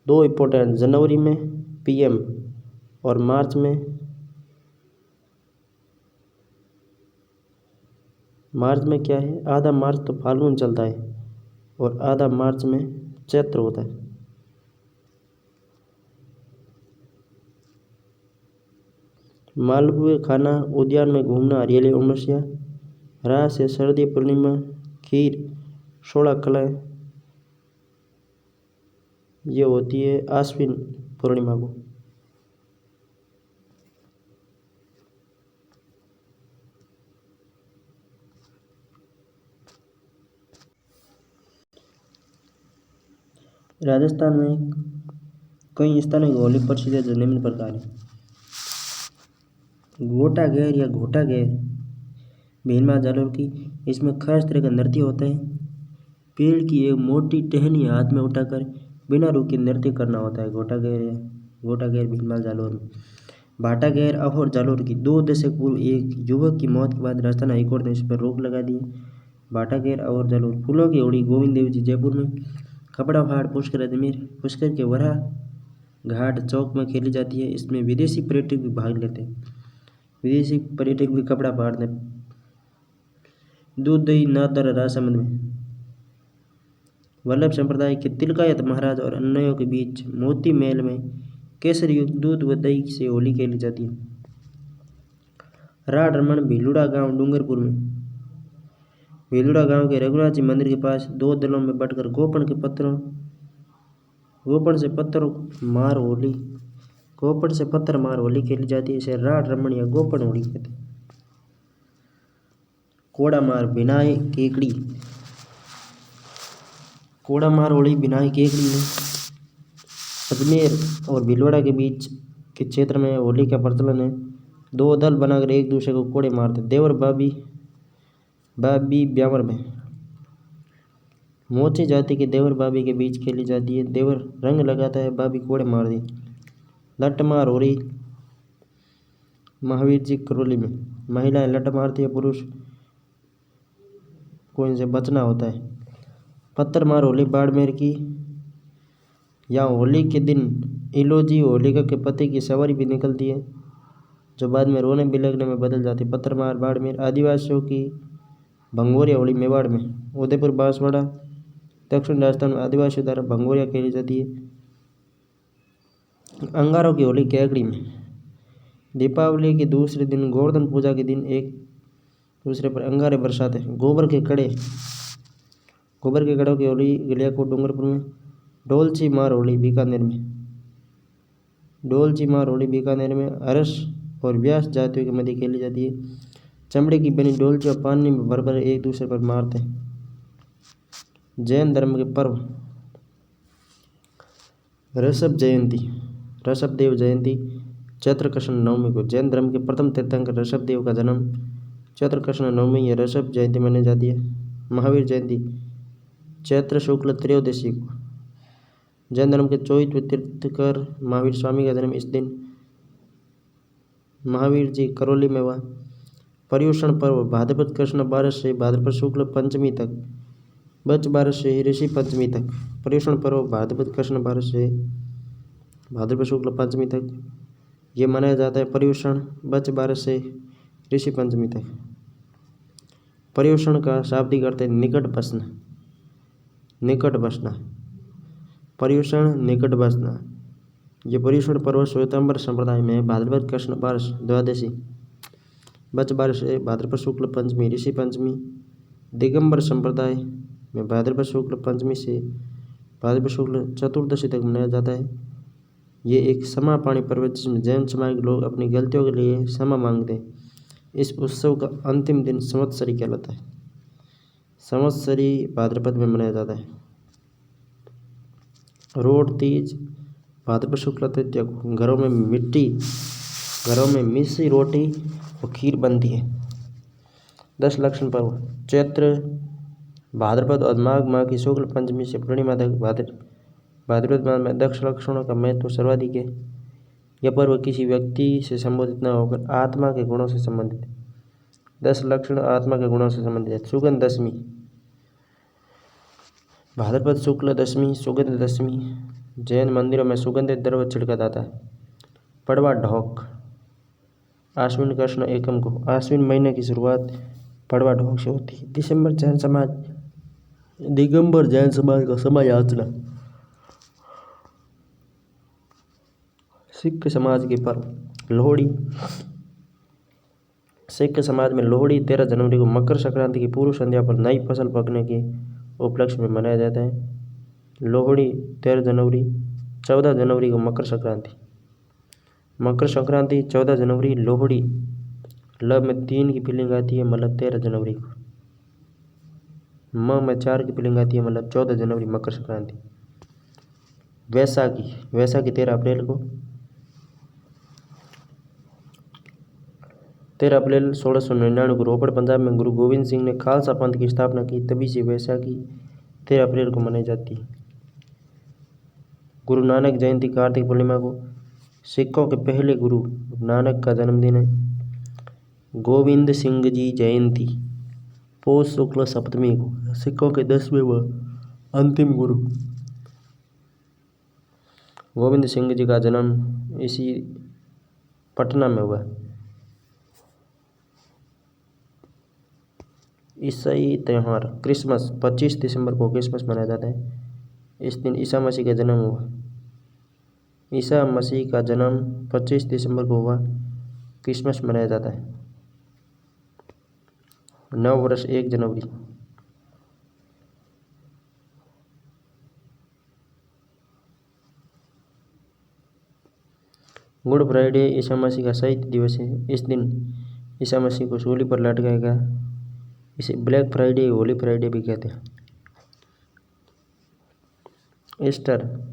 दो इम्पोर्टेंट, जनवरी में पीएम और मार्च में क्या है, आधा मार्च तो फाल्गुन चलता है और आधा मार्च में चैत्र होता है। मालपुए खाना, उद्यान में घूमना, हरियाली उमसिया, रास या सर्दी पूर्णिमा, खीर, 16 कलाएं, ये होती है आश्विन पूर्णिमा को। राजस्थान में कई स्थानों की होली प्रसिद्ध है जो निम्न प्रकार है। गोटा गैर या घोटा गैर, भीलमा जालोर की, इसमें खास तरह का नृत्य होता है। पेड़ की एक मोटी टहनी हाथ में उठाकर बिना रुके नृत्य करना होता है। गोटा गैर भीलमा जालोर में। भाटा गैर अहोर जालोर की, 2 दशक पूर्व एक युवक की मौत के बाद राजस्थान हाईकोर्ट ने इस पर रोक लगा दी। भाटा गैर अहोर जालोर। फूलों की होड़ी गोविंद देव जी जयपुर में। कपड़ा फाड़ पुष्कर अजमेर, पुष्कर के वरा घाट चौक में खेली जाती है। इसमें विदेशी पर्यटक भी भाग लेते हैं। विदेशी पर्यटक भी कपड़ा फाड़ते हैं। दूध दही नाथद्वारा राजसमंद में। वल्लभ संप्रदाय के तिलकायत महाराज और अन्यों के बीच मोती महल में केसर युक्त दूध व दही से होली खेली जाती है। राड रमन भीलुड़ा गांव डूंगरपुर में। भीलुड़ा गांव के रघुनाथ जी मंदिर के पास 2 दलों में बटकर गोपन से पत्थर मार होली खेली जाती है। इसे राड रमन या गोपन होली कहते हैं। कोड़ा मार बिनाई केकड़ी। कोड़ा मार होली बिनाई केकड़ी में अजमेर और भीलवाड़ा के बीच के क्षेत्र में होली का प्रचलन है। 2 दल बनाकर एक दूसरे को कोड़े मारते। देवर बाबी ब्यावर में मोची जाति के देवर बाबी के बीच खेली जाती है। देवर रंग लगाता है, बाबी कोड़े मार दी। लट मार होली महावीर जी करौली में। महिलाएं लट मारती है, पुरुष को इनसे बचना होता है। पत्थर मार होली बाड़मेर की। यहाँ होली के दिन इलोजी होलिका के पति की सवारी भी निकलती है, जो बाद में रोने बिलखने में बदल जाती है। पत्थर मार बाड़मेर। आदिवासियों की भंगोरिया होली मेवाड़ में। उदयपुर बांसवाड़ा दक्षिण राजस्थान में आदिवासियों द्वारा भंगोरिया खेली जाती है। अंगारों की होली कैकड़ी में। दीपावली के दूसरे दिन गोवर्धन पूजा के दिन एक दूसरे पर अंगारे बरसाते हैं। गोबर के कड़ों की होली गलियाकोट डूंगरपुर में। डोलची मार होली बीकानेर में। हर्ष और व्यास जातियों के मध्य खेली जाती है। चमड़े की बनी डोलची और पानी में भर एक दूसरे पर मारते हैं। जैन धर्म के पर्व ऋषभदेव जयंती चैत्र कृष्ण नवमी को। जैन धर्म के प्रथम तीर्थंकर ऋषभदेव का जन्म चैत्र कृष्ण नवमी या ऋषभ जयंती मनाई जाती है। महावीर जयंती चैत्र शुक्ल त्रयोदशी को। जैन धर्म के 24वें तीर्थंकर महावीर स्वामी का जन्म इस दिन। महावीर जी करौली में हुआ। पर्युषण पर्व भाद्रपद कृष्ण 12 से भाद्रपद शुक्ल पंचमी तक, बच 12 से ऋषि पंचमी तक। पर्युषण पर्व भाद्रपद कृष्ण 12 से भाद्रपद शुक्ल पंचमी तक। ये मनाया जाता है पर्युषण बच बारस से ऋषि पंचमी तक। पर्युषण का शाब्दिक अर्थ है निकट बसना, निकट बसना, पर्युषण निकट बसना। ये पर्युषण पर्व श्वेतांबर संप्रदाय में भाद्रपद कृष्ण पक्ष द्वादशी बच बारस से भाद्रपद शुक्ल पंचमी ऋषि पंचमी, दिगंबर संप्रदाय में भाद्रपद शुक्ल पंचमी से भाद्रपद शुक्ल चतुर्दशी तक मनाया जाता है। ये एक क्षमा पाणी पर्व जिसमें जैन समाज के लोग अपनी गलतियों के लिए क्षमा मांगते हैं। इस उत्सव का अंतिम दिन संवत्सरी कहलाता है। संवत्सरी भाद्रपद में मनाया जाता है। रोड तीज भाद्रपद शुक्ल तृतीया को घरों में मिस्सी रोटी और खीर बनती है। 10 लक्षण पर्व चैत्र भाद्रपद और माघ की शुक्ल पंचमी से पूर्णिमा तक भाद्रपद मास में 10 लक्षणों का महत्व सर्वाधिक है। यह पर्व किसी व्यक्ति से संबोधित न होकर आत्मा के गुणों से संबंधित है। 10 लक्षण आत्मा के गुणों से संबंधित है। सुगंध दशमी भाद्रपद शुक्ल दशमी सुगंध दशमी जैन मंदिरों में सुगंधित द्रव्य छिड़का जाता है। पड़वा ढोक आश्विन कृष्ण एकम को आश्विन महीने की शुरुआत पड़वा ढोक से होती है। दिगंबर जैन समाज का समय याचना। सिख समाज के पर्व लोहड़ी सिख समाज में लोहड़ी 13 जनवरी को मकर संक्रांति की पूर्व संध्या पर नई फसल पकने के उपलक्ष्य में मनाया जाता है। लोहड़ी 13 जनवरी 14 जनवरी को मकर संक्रांति 14 जनवरी लोहड़ी ल में 3 की फिलिंग आती है मतलब 13 जनवरी को, म में 4 की फिलिंग आती है मतलब 14 जनवरी मकर संक्रांति। वैसाखी 13 अप्रैल को 13 अप्रैल 1699 को रोपड़ पंजाब में गुरु गोविंद सिंह ने खालसा पंथ की स्थापना की, तभी से वैसाखी 13 अप्रैल को मनाई जाती है। गुरु नानक जयंती कार्तिक पूर्णिमा को सिखों के पहले गुरु नानक का जन्मदिन है। गोविंद सिंह जी जयंती पौष शुक्ल सप्तमी को सिखों के 10वें व अंतिम गुरु गोविंद सिंह जी का जन्म इसी पटना में हुआ। ईसाई त्यौहार क्रिसमस 25 दिसंबर को क्रिसमस मनाया जाता है। इस दिन ईसा मसीह का जन्म हुआ। ईसा मसीह का जन्म 25 दिसंबर को हुआ। क्रिसमस मनाया जाता है। नव वर्ष 1 जनवरी गुड फ्राइडे ईसा मसीह का शहीद दिवस है। इस दिन ईसा मसीह को सूली पर लटकाया गया। इसे ब्लैक फ्राइडे होली फ्राइडे भी कहते हैं। ईस्टर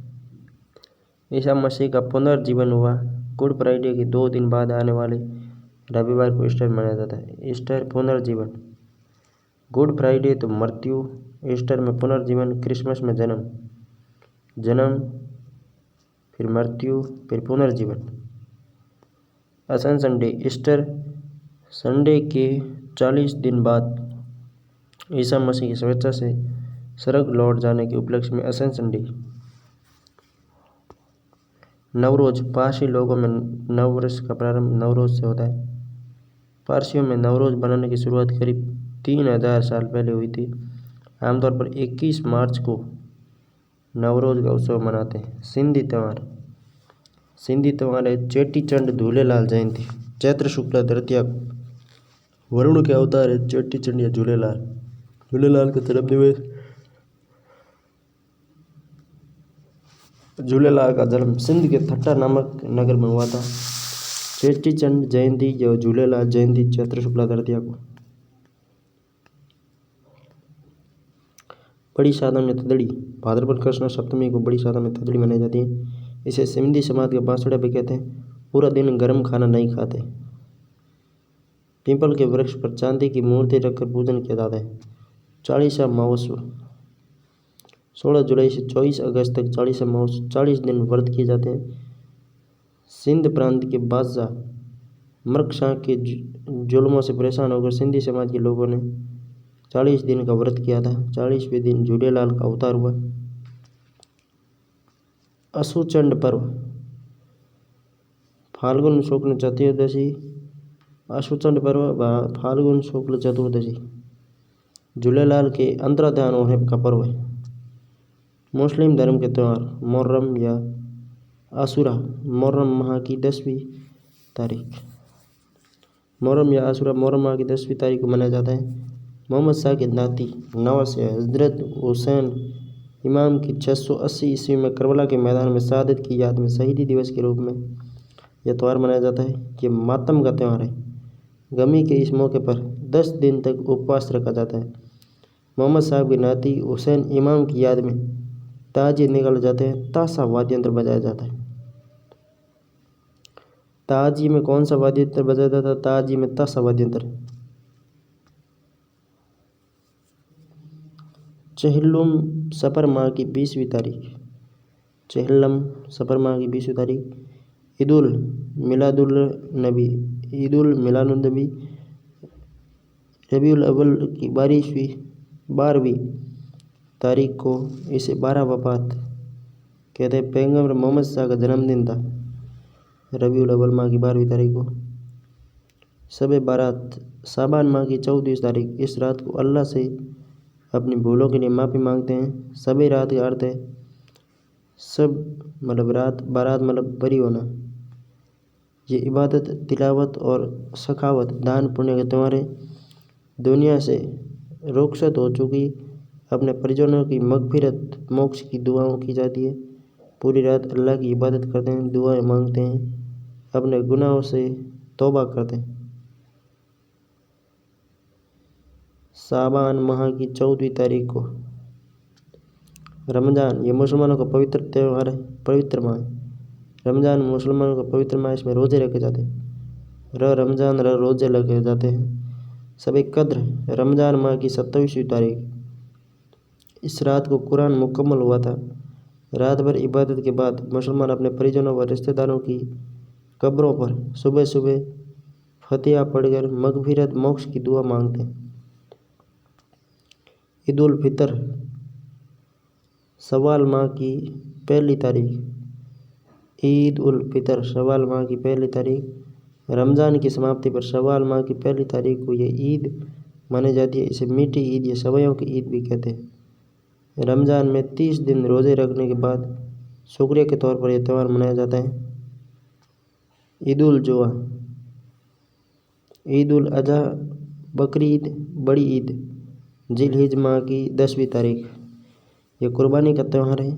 ईसा मसीह का पुनर्जीवन हुआ। गुड फ्राइडे के 2 दिन बाद आने वाले रविवार को ईस्टर मनाया जाता है। ईस्टर पुनर्जीवन गुड फ्राइडे तो मृत्यु, ईस्टर में पुनर्जीवन, क्रिसमस में जन्म फिर मृत्यु फिर पुनर्जीवन। असेंशन डे ईस्टर संडे के 40 दिन बाद ईसा मसीह की स्वेच्छा से स्वर्ग लौट जाने के उपलक्ष्य में असेंशन डे। नवरोज पारसी लोगों में नववर्ष का प्रारंभ नवरोज से होता है। पारसियों में नवरोज बनाने की शुरुआत करीब 3000 साल पहले हुई थी। आमतौर पर 21 मार्च को नवरोज का उत्सव मनाते हैं। सिंधी त्यौहार है चेटीचंड झूलेलाल जयंती चैत्र शुक्ल तृतीया को वरुण के अवतार है चेटीचंड या झूलेलाल का जन्म दिवस। झूलेलाल का जन्म सिंध के थट्टा नामक नगर में हुआ था। चेटीचंड जयंती या झूलेलाल जयंती चैत्र शुक्ला तृतीया को। बड़ी साधन में थदड़ी भाद्रपद कृष्ण सप्तमी को बड़ी साधन में थदड़ी मनाई जाती है। इसे सिंधी समाज के बांसुड़ा भी कहते हैं। पूरा दिन गर्म खाना नहीं खाते। पीपल के वृक्ष पर चांदी की मूर्ति रखकर पूजन किया जाता है। चालीसा महोत्सव 16 जुलाई से 24 अगस्त तक चालीसा महोत्सव 40 दिन व्रत किए जाते हैं। सिंध प्रांत के बादशाह मृगशाह के जुल्मों से परेशान होकर सिंधी समाज के लोगों ने 40 दिन का व्रत किया था। 40वें दिन झूलेलाल का अवतार हुआ। असुचंड पर्व फाल्गुन शुक्ल चतुर्दशी आशुचंड पर्व फाल्गुन शुक्ल चतुर्दशी झूलेलाल के अंतर्ध्यान होने का पर्व है। मुस्लिम धर्म के त्यौहार मुहर्रम या आशूरा मुहर्रम माह की 10वीं तारीख मुहर्रम या आशूरा मुहर्रम माह की 10वीं तारीख को मनाया जाता है। मोहम्मद शाह के नाती नवासे हजरत हुसैन इमाम की 680 ईस्वी में करबला के मैदान में शहादत की याद में शहीदी दिवस के रूप में यह त्यौहार मनाया जाता है। ये मातम का त्यौहार है। गमी के इस मौके पर 10 दिन तक उपवास रखा जाता है। मोहम्मद साहब के नाती हुसैन इमाम की याद में ताजिए निकाले जाते हैं। ताशा वाद्य यंत्र बजाया जाता है। ताजी में कौन सा वाद्य यंत्र बजाया जाता है? ताजी में ताशा वाद्य यंत्र। चेहल्लुम सफर माह की 20वीं तारीख चेहल्लम सफर माह की 20वीं तारीख ईदुल मिलादुन्नबी रबीउल अव्वल की 12वीं तारीख को इसे 12 वफ़ात कहते हैं। पैगंबर मोहम्मद शाह का जन्मदिन था रबीउल अव्वल माह की 12वीं तारीख को। शब बारात शाबान माह की 14वीं तारीख। इस रात को अल्लाह से अपनी भूलों के लिए माफ़ी मांगते हैं। शब रात का अर्थ है सब मतलब रात, बारात मतलब बरी होना। ये इबादत, तिलावत और सखावत, दान पुण्य का त्यौहार है। दुनिया से रुखसत हो चुकी अपने परिजनों की मगफिरत, मोक्ष की दुआओं की जाती है। पूरी रात अल्लाह की इबादत करते हैं, दुआएं मांगते हैं, अपने गुनाहों से तौबा करते हैं। शाबान माह की 14वीं तारीख को रमज़ान, ये मुसलमानों का पवित्र त्यौहार है, पवित्र माह है। रमज़ान मुसलमानों का पवित्र माह, इसमें रोज़े रखे जाते हैं। रमज़ान रोज़े रखे जाते हैं। शब कद्र रमज़ान माह की 27वीं तारीख। इस रात को कुरान मुकम्मल हुआ था। रात भर इबादत के बाद मुसलमान अपने परिजनों व रिश्तेदारों की कब्रों पर सुबह सुबह फतिहा पढ़कर मगफिरत, मोक्ष की दुआ मांगते हैं। ईद उल फितर शव्वाल माह की 1 तारीख। ईद उल फितर शव्वाल माह की 1 तारीख। रमज़ान की समाप्ति पर शव्वाल माह की 1 तारीख को यह ईद मानी जाती है। इसे मीठी ईद या सवैयों की ईद भी कहते हैं। रमज़ान में 30 दिन रोज़े रखने के बाद शुक्रिया के तौर पर यह त्यौहार मनाया जाता है। ईद उल जुहा, ईद उल अजहा, बकरी ईद, बड़ी ईद जिलहिज माह की 10वीं तारीख। यह कुर्बानी का त्यौहार है।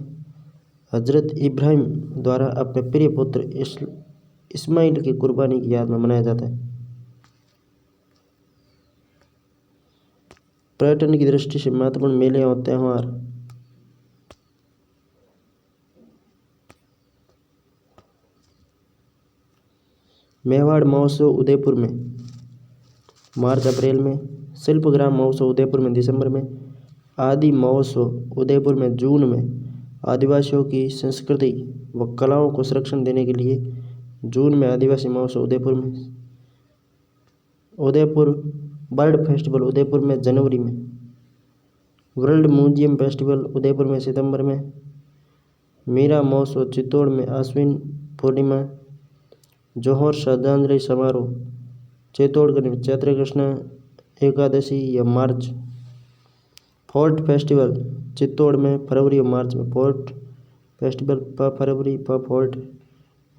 हजरत इब्राहिम द्वारा अपने प्रिय पुत्र इस्माइल की कुर्बानी की याद में मनाया जाता है। पर्यटन की दृष्टि से महत्वपूर्ण मेले और त्यौहार। मेवाड़ महोत्सव उदयपुर में मार्च अप्रैल में। शिल्पग्राम महोत्सव उदयपुर में दिसंबर में। आदि महोत्सव उदयपुर में जून में। आदिवासियों की संस्कृति व कलाओं को संरक्षण देने के लिए जून में आदिवासी महोत्सव उदयपुर में। उदयपुर बर्ड फेस्टिवल उदयपुर में जनवरी में। वर्ल्ड म्यूजियम फेस्टिवल उदयपुर में सितंबर में। मीरा महोत्सव चित्तौड़ में आश्विन पूर्णिमा। जौहर श्रद्धांजलि समारोह चित्तौड़गढ़ में चैत्र कृष्ण एकादशी या मार्च। फोर्ट फेस्टिवल चित्तौड़ में फरवरी और मार्च में। फोर्ट फेस्टिवल फरवरी फोर्ट।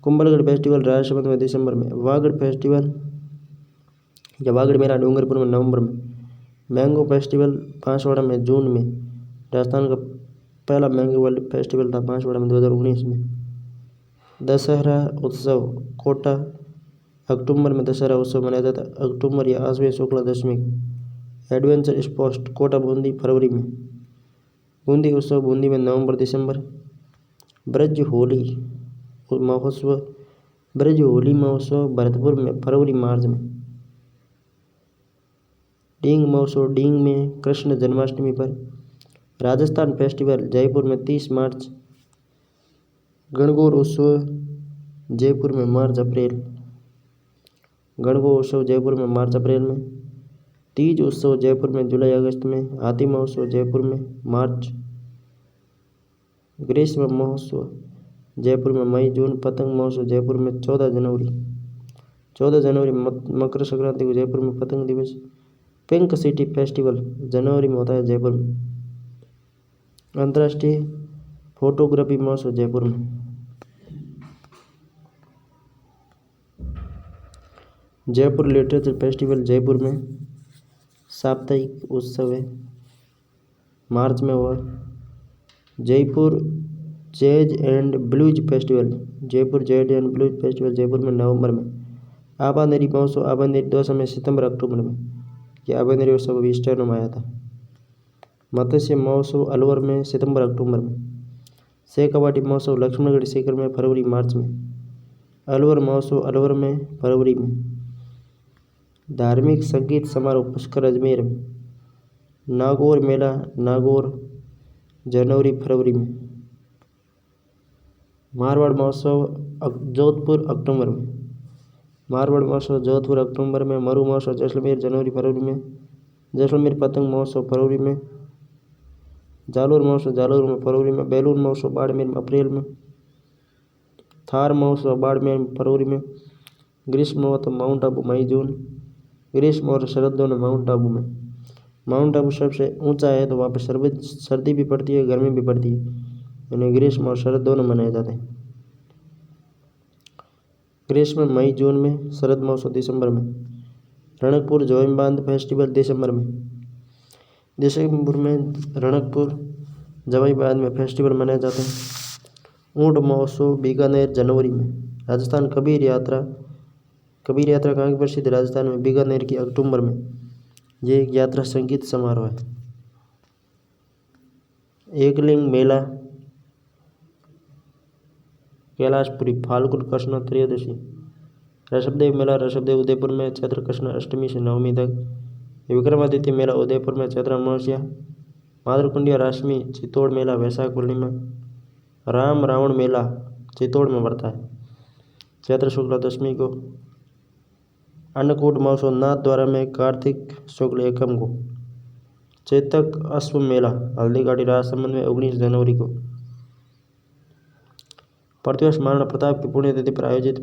कुंभलगढ़ फेस्टिवल राजसमंद में दिसंबर में। वागड़ फेस्टिवल या वागड़ मेला डूंगरपुर में नवंबर में। मैंगो फेस्टिवल बांसवाड़ा में जून में। राजस्थान का पहला मैंगो वर्ल्ड फेस्टिवल था बांसवाड़ा में 2019 में। दशहरा उत्सव कोटा अक्टूबर में दशहरा उत्सव मनाया जाता है। अक्टूबर या आश्विन शुक्ला दशमी। एडवेंचर स्पोर्ट्स कोटा बूंदी फरवरी में। बूंदी उत्सव बूंदी में नवंबर दिसंबर। ब्रज होली महोत्सव भरतपुर में फरवरी मार्च में। डींग महोत्सव डींग में कृष्ण जन्माष्टमी पर। राजस्थान फेस्टिवल जयपुर में 30 मार्च। गणगौर उत्सव जयपुर में मार्च अप्रैल। गणगौर उत्सव जयपुर में मार्च अप्रैल में। तीज उत्सव जयपुर में जुलाई अगस्त में। हाथी महोत्सव जयपुर में मार्च। ग्रीष्म महोत्सव जयपुर में मई जून। पतंग महोत्सव जयपुर में 14 जनवरी। 14 जनवरी मकर संक्रांति को जयपुर में पतंग दिवस। पिंक सिटी फेस्टिवल जनवरी में होता है जयपुर में। अंतर्राष्ट्रीय फोटोग्राफी महोत्सव जयपुर में। जयपुर लिटरेचर फेस्टिवल जयपुर में साप्ताहिक उत्सव है, मार्च में हुआ। Jaipur jazz and blues festival. Jaipur jazz and blues festival Jaipur में नवंबर में। आबानेरी महोत्सव। आबानेरी 2 समय सितंबर अक्टूबर में। यह आबानेरी उत्सव अभी इस टर्म में आया था। मत्स्य महोत्सव अलवर में सितंबर अक्टूबर में। शेखावाटी महोत्सव लक्ष्मणगढ़ सीकर में फरवरी मार्च में। अलवर महोत्सव अलवर में फरवरी में। धार्मिक संगीत समारोह पुष्कर अजमेर में। नागौर मेला नागौर जनवरी फरवरी में। मारवाड़ महोत्सव जोधपुर अक्टूबर में। मारवाड़ महोत्सव जोधपुर अक्टूबर में। मरु महोत्सव जैसलमेर जनवरी फरवरी में। जैसलमेर पतंग महोत्सव फरवरी में। जालोर महोत्सव जालोर में फरवरी में। बैलून महोत्सव बाड़मेर में अप्रैल में। थार महोत्सव बाड़मेर में फरवरी में। ग्रीष्म महोत्सव माउंट आबू मई जून। ग्रीष्म और शरद दोनों माउंट आबू में। माउंट आबू सबसे ऊंचा है तो वहाँ पर सर्दी भी पड़ती है, गर्मी भी पड़ती है, यानी ग्रीष्म और शरद दोनों मनाए जाते हैं। ग्रीष्म मई जून में, शरद महोत्सव दिसंबर में। रणकपुर जोइम बांध फेस्टिवल दिसंबर में। दिसंबर में रणकपुर जवाई बांध में फेस्टिवल मनाए जाते हैं। ऊंट महोत्सव बीकानेर जनवरी में। राजस्थान कबीर यात्रा कहाँ की प्रसिद्ध? राजस्थान में बीकानेर की अक्टूबर में। ये एक यात्रा संगीत समारोह है। एकलिंग मेला कैलाशपुरी फाल्गुन कृष्ण त्रयोदशी। ऋषभदेव मेला ऋषभदेव उदयपुर में चैत्र कृष्ण अष्टमी से नवमी तक। विक्रमादित्य मेला उदयपुर में चैत्र अमावस्या। माधुकुंडिया राशमी चित्तौड़ मेला वैशाख पूर्णिमा। राम रावण मेला चित्तौड़ में पड़ता है चैत्र शुक्ल दशमी को। अन्नकूट महोत्सव नाथद्वारा में कार्तिक शुक्ल एकम को। चेतक अश्व मेला हल्दीघाटी राजसमंद में 19 जनवरी को। प्रतिवर्ष महाराणा प्रताप की पुण्यतिथि पर आयोजित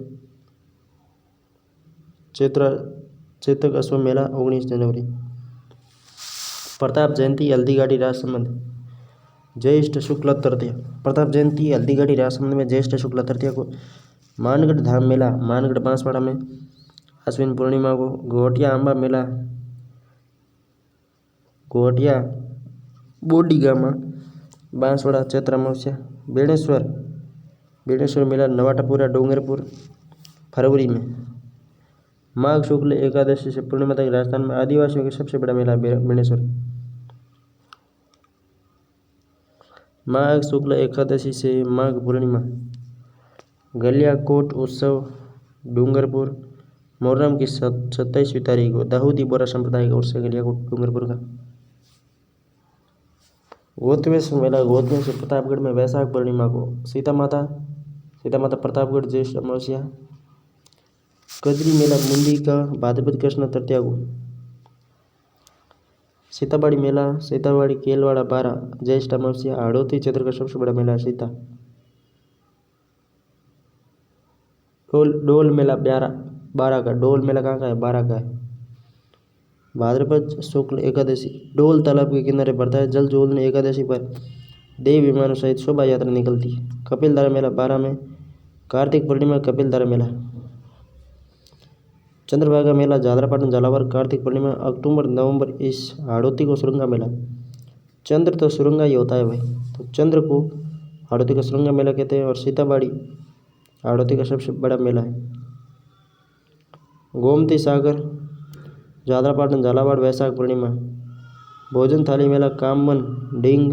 चेतक अश्व मेला 19 जनवरी। प्रताप जयंती हल्दीघाटी राजसमंद ज्येष्ठ शुक्ल तृतीया। प्रताप जयंती हल्दीघाटी राजसमंद में ज्येष्ठ शुक्ल तृतीया को। मानगढ़ धाम मेला मानगढ़ बांसवाड़ा में अश्विन पूर्णिमा को। घोटिया आंबा मेला घोटिया बोडीगामा बांसवाड़ा चैत्र अमावस्या। बेणेश्वर मेला नवाटापुरा डूंगरपुर फरवरी में। माघ शुक्ल एकादशी से पूर्णिमा तक राजस्थान में आदिवासियों का सबसे बड़ा मेला बेणेश्वर। माघ शुक्ल एकादशी से माघ पूर्णिमा। गलियाकोट उत्सव डूंगरपुर मुहर्रम की 27वीं तारीख को। दाऊदी बोरा संप्रदाय का उत्सव गलियाकोट डूंगरपुर का। गोतमेश्वर मेला गोतमेश्वर प्रतापगढ़ में वैशाख पूर्णिमा को। सीता माता प्रतापगढ़ ज्येष्ठ अमावस्या। कजरी मेला मुंडी का भाद्रपद कृष्ण तृतीया को। सीताबाड़ी मेला सीताबाड़ी केलवाड़ा 12 ज्येष्ठ अमावस्या। हाड़ौती क्षेत्र का सबसे बड़ा मेला सीता। डोल मेला 12 का। डोल मेला कहाँ का है? 12 का है। भाद्रपद शुक्ल एकादशी डोल तालाब के किनारे पड़ता है। जल जोलने एकादशी पर देव विमानों सहित शोभा यात्रा निकलती है। कपिलधारा मेला 12 में। कार्तिक पूर्णिमा कपिलधारा मेला। चंद्रभागा मेला झालरापाटन झालावाड़ कार्तिक पूर्णिमा अक्टूबर नवंबर। इस हाड़ौती को सुरंगा मेला। चंद्र तो सुरंगा ही होता है भाई, तो चंद्र को हाड़ौती का सुरंगा मेला कहते हैं। और सीताबाड़ी हाड़ौती का सबसे बड़ा मेला है। गोमती सागर झालरापाटन झालावाड़ वैशाख पूर्णिमा। भोजन थाली मेला कामवन डींग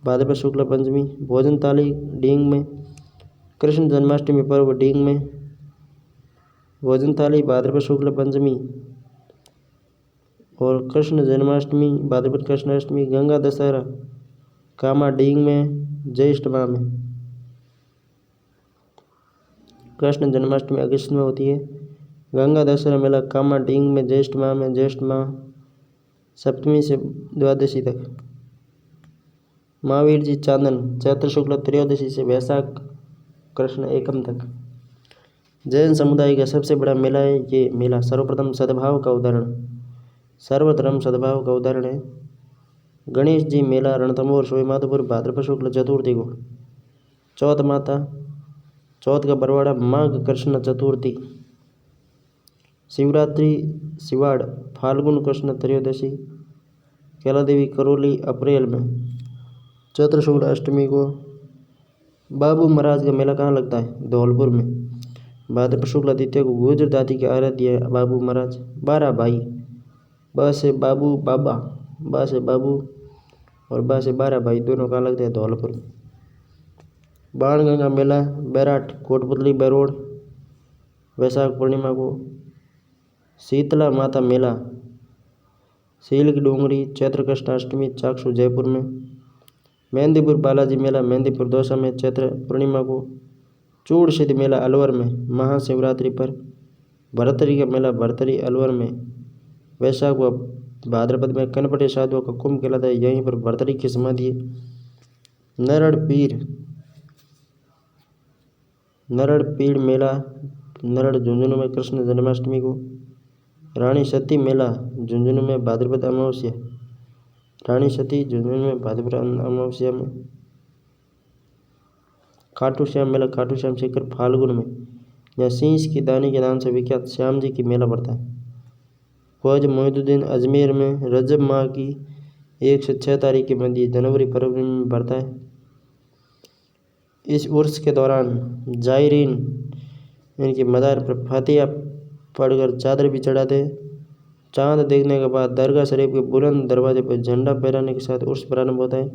भाद्रपद शुक्ल पंचमी। भोजन थाली डींग में। कृष्ण जन्माष्टमी पर्व डींग में। भोजन थाली भाद्रपद शुक्ल पंचमी और कृष्ण जन्माष्टमी भाद्रपद कृष्णाष्टमी। गंगा दशहरा कामा डींग में ज्येष्ठ माह में। कृष्ण जन्माष्टमी अगस्त में होती है। गंगा दशहरा मेला कामा डींग में ज्येष्ठ माह में। ज्येष्ठ माह सप्तमी से द्वादशी तक। महावीर जी चांदन चैत्र शुक्ल त्रयोदशी से वैशाख कृष्ण एकम तक। जैन समुदाय का सबसे बड़ा मेला है ये मेला। सर्वप्रथम सद्भाव का उदाहरण, सर्वधर्म सद्भाव का उदाहरण है। गणेश जी मेला रणथंभौर सवाईमाधोपुर भाद्रपद शुक्ल चतुर्थी को। चौथ माता, चौथ का बरवाड़ा माघ कृष्ण चतुर्थी। शिवरात्रि शिवाड़ फाल्गुन कृष्ण त्रयोदशी। कैला देवी करौली अप्रैल में। चैत्र शुक्ल अष्टमी को। बाबू महाराज का मेला कहाँ लगता है? धौलपुर में। भाद्रपद शुक्ल द्वितीया को गुर्जर जाति के आराध्य है बाबू महाराज। 12 भाई, ब से बाबू बाबा, बा से बाबू और बा से 12 भाई, दोनों कहाँ लगते हैं? धौलपुर में। बाणगंगा मेला बैराट कोटपुतली बैरोड वैशाख पूर्णिमा को। शीतला माता मेला सील की डोंगरी चैत्र कृष्ण अष्टमी चाकसू जयपुर में। मेहंदीपुर बालाजी मेला मेहंदीपुर दौसा में चैत्र पूर्णिमा को। चूड़ सिद्ध मेला अलवर में महाशिवरात्रि पर। भरतरी का मेला भरतरी अलवर में वैशाख व भाद्रपद में। कनपटे साधुओं का कुंभ कहलाता है, यहीं पर भरतरी की समाधि है। नरड़ पीड़ मेला नरड़ झुंझुनू में कृष्ण जन्माष्टमी को। रानी सती मेला झुंझुनू में भाद्रपद अमावस्या। रानी सती झुंझुनू में भाद्रपद अमावस्या में। खाटू श्याम मेला खाटू श्याम शिखर फाल्गुन में, यहाँ शीश की दानी के नाम से विख्यात श्याम जी की मेला पड़ता है। ख्वाजा मोइनुद्दीन अजमेर में रजब माह की 1 से 6 तारीख के मध्य जनवरी फरवरी में बढ़ता है। इस उर्स के दौरान जायरीन इनकी मदार पर फतिया पड़कर चादर भी चढ़ाते। चांद देखने के बाद दरगाह शरीफ के बुलंद दरवाजे पर झंडा फहराने के साथ उर्स प्रारंभ होता है।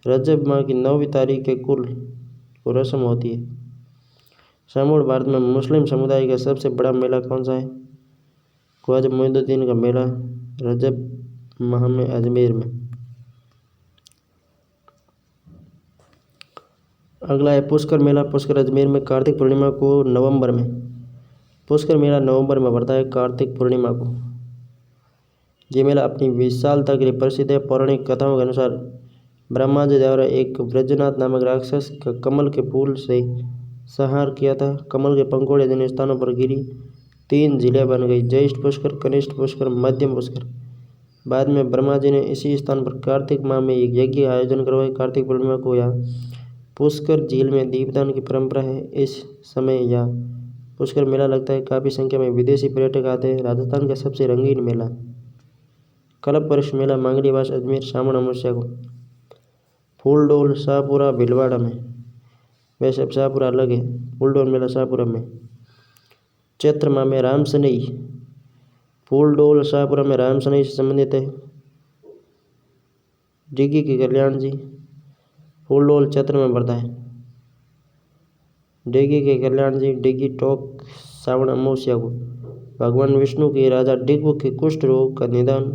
रजब माह की 9वीं तारीख के कुल को रस्म होती है। समूल भारत में मुस्लिम समुदाय का सबसे बड़ा मेला कौन सा है? ख्वाजा मोइनुद्दीन का मेला रजब माह में अजमेर में। अगला है पुष्कर मेला। पुष्कर अजमेर में कार्तिक पूर्णिमा को नवंबर में। पुष्कर मेला नवंबर में पड़ता है कार्तिक पूर्णिमा को। ये मेला अपनी विशालता के लिए प्रसिद्ध है। पौराणिक कथाओं के अनुसार ब्रह्मा जी द्वारा एक ब्रजनाथ नामक राक्षस का कमल के फूल से संहार किया था। कमल के पंखुड़े जिन स्थानों पर गिरी 3 झीलें बन गई, ज्येष्ठ पुष्कर, कनिष्ठ पुष्कर, मध्यम पुष्कर। बाद में ब्रह्मा जी ने इसी स्थान पर कार्तिक माह में एक यज्ञ आयोजन करवाया। कार्तिक पूर्णिमा को यहाँ पुष्कर झील में दीपदान की परंपरा है। इस समय यहाँ पुष्कर मेला लगता है। काफ़ी संख्या में विदेशी पर्यटक आते हैं। राजस्थान का सबसे रंगीन मेला कल्प वृक्ष मेला मांगड़ीवास अजमेर श्रावण अमावस्या को। फूलडोल शाहपुरा भीलवाड़ा में, वैसे अब शाहपुरा अलग है। फूलडोल मेला शाहपुरा में। चैत्र माह में रामशनई, फूलडोल शाहपुरा में रामशनई से संबंधित है। डिग्गी के कल्याण जी, फूलडोल चैत्र में पड़ता है। डिग्गी के कल्याण जी डिग्गी टोक श्रावण अमावस्या को। भगवान विष्णु के राजा डिग्गू के कुष्ठ रोग का निदान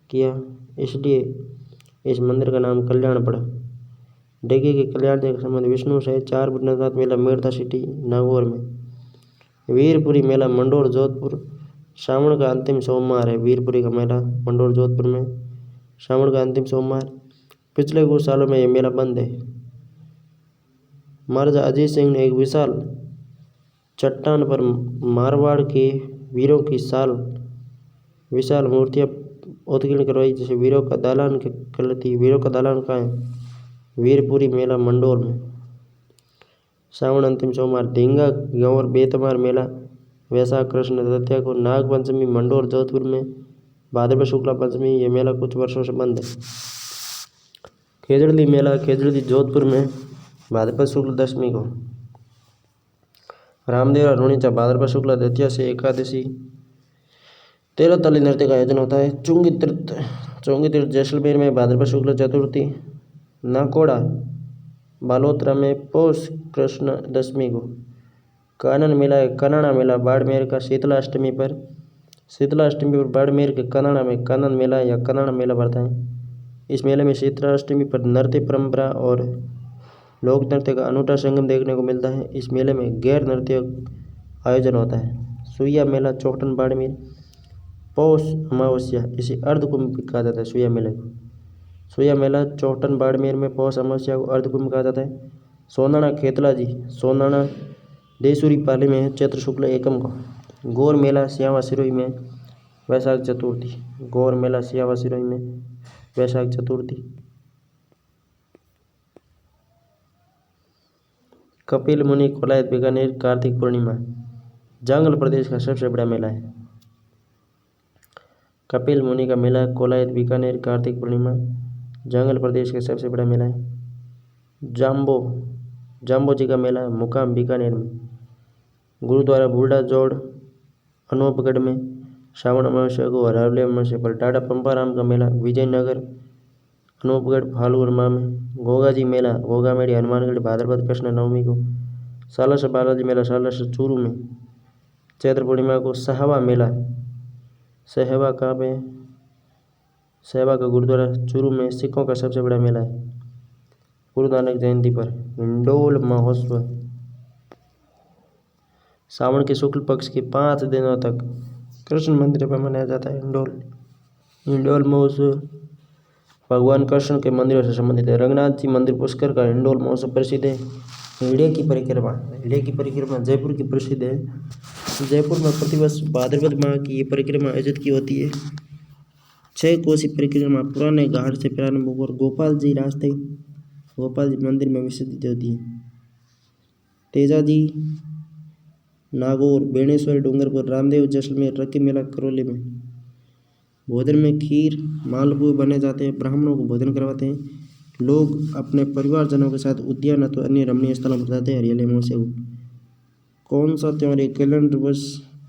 किया, इसलिए इस मंदिर का नाम कल्याण पड़ा। डिग्गी के कल्याण जी का संबंध विष्णु से। 4 बुद्धनाथ मेला मेड़ता सिटी नागौर में। वीरपुरी मेला मंडोर जोधपुर श्रावण का अंतिम सोमवार है। वीरपुरी का मेला मंडोर जोधपुर में श्रावण का अंतिम सोमवार। पिछले कुछ सालों में यह मेला बंद है। महाराजा अजीत सिंह ने एक विशाल चट्टान पर मारवाड़ के वीरों की विशाल मूर्तियां उत्कीर्ण करवाई, जैसे वीरों का दालान कहलाती है। वीरों का दालान कहाँ है? वीरपुरी मेला मंडोर में श्रावण अंतिम सोमवार। ढींगा गंवर बेतमार मेला वैशाख कृष्ण तृतीया को। नाग पंचमी मंडोर जोधपुर में भाद्रपद शुक्ला पंचमी। ये मेला कुछ वर्षों से बंद है। खेजड़ली मेला खेजड़ली जोधपुर में भाद्रपद शुक्ल दशमी को। रामदेव और रुणीचा भाद्रपद शुक्ला द्वितीया से एकादशी। 13 ताली नृत्य का आयोजन होता है। चुंगी तीर्थ जैसलमेर में भाद्रपद शुक्ल चतुर्थी। नाकोड़ा बालोतरा में पौष कृष्ण दशमी को। कानन मेला कनाड़ा मेला बाड़मेर का शीतला अष्टमी पर। शीतला अष्टमी पर बाड़मेर के कनाड़ा में कानन मेला या कनाड़ा मेला पड़ता है। इस मेले में शीतला अष्टमी पर नृत्य परंपरा और लोक नृत्य का अनूठा संगम देखने को मिलता है। इस मेले में गैर नृत्य आयोजन होता है। सुइया मेला चौहटन बाड़मेर पौष अमावस्या, इसे अर्धकुंभ भी कहा जाता है। सुइया मेले को सुइया मेला चौहटन बाड़मेर में पौष अमावस्या को अर्धकुंभ कहा जाता है। सोंदना खेतलाजी सोंदना देसूरी पाली में है चैत्र शुक्ल एकम को। गौर मेला सियावा सिरोही में वैशाख चतुर्थी। गौर मेला सियावा सिरोही में वैशाख चतुर्थी। कपिल मुनि कोलायत बीकानेर कार्तिक पूर्णिमा। जंगल प्रदेश का सबसे बड़ा मेला है। कपिल मुनि का मेला कोलायत बीकानेर कार्तिक पूर्णिमा जंगल प्रदेश का सबसे बड़ा मेला है। जाम्बो जी का मेला मुकाम बीकानेर में। गुरुद्वारा बूढ़ा जोड़ अनूपगढ़ में श्रावण अमावस्या को अरावली अमावस्या पर। टाटा पंपाराम का मेला विजयनगर अनूपगढ़ फाल्गुन माह में। गोगा जी मेला गोगामेड़ी हनुमानगढ़ भाद्रपद कृष्ण नवमी को। सालासर बालाजी मेला सालासर चूरू में चैत्र पूर्णिमा को। सहवा मेला सहवा कहाँ पे? सहवा का गुरुद्वारा चूरू में सिखों का सबसे बड़ा मेला है। गुरु नानक जयंती पर हिंडोल महोत्सव सावन के शुक्ल पक्ष के 5 दिनों तक कृष्ण मंदिर पर मनाया जाता है। हिंडोल महोत्सव भगवान कृष्ण के मंदिरों से संबंधित है। रंगनाथ जी मंदिर पुष्कर का हिंडोल महोत्सव प्रसिद्ध है। हीड़े की परिक्रमा जयपुर की प्रसिद्ध है। जयपुर में प्रतिवर्ष भाद्रपद माह की ये परिक्रमा आयोजित की होती है। 6 कोसी परिक्रमा पुराने घाट से प्रारंभ होकर गोपाल जी मंदिर में विसर्जित होती है। तेजाजी नागौर बेणेश्वर डूंगरपुर रामदेव जैसलमेर रकी मेला करौली में। भोजन में खीर मालपुए बने जाते हैं। ब्राह्मणों को भोजन करवाते हैं। लोग अपने परिवारजनों के साथ उद्यान अथवा अन्य रमणीय स्थलों पर जाते हैं। हरियाली महोत्सव को कौन सा त्यौहार कैलेंडर वर्ष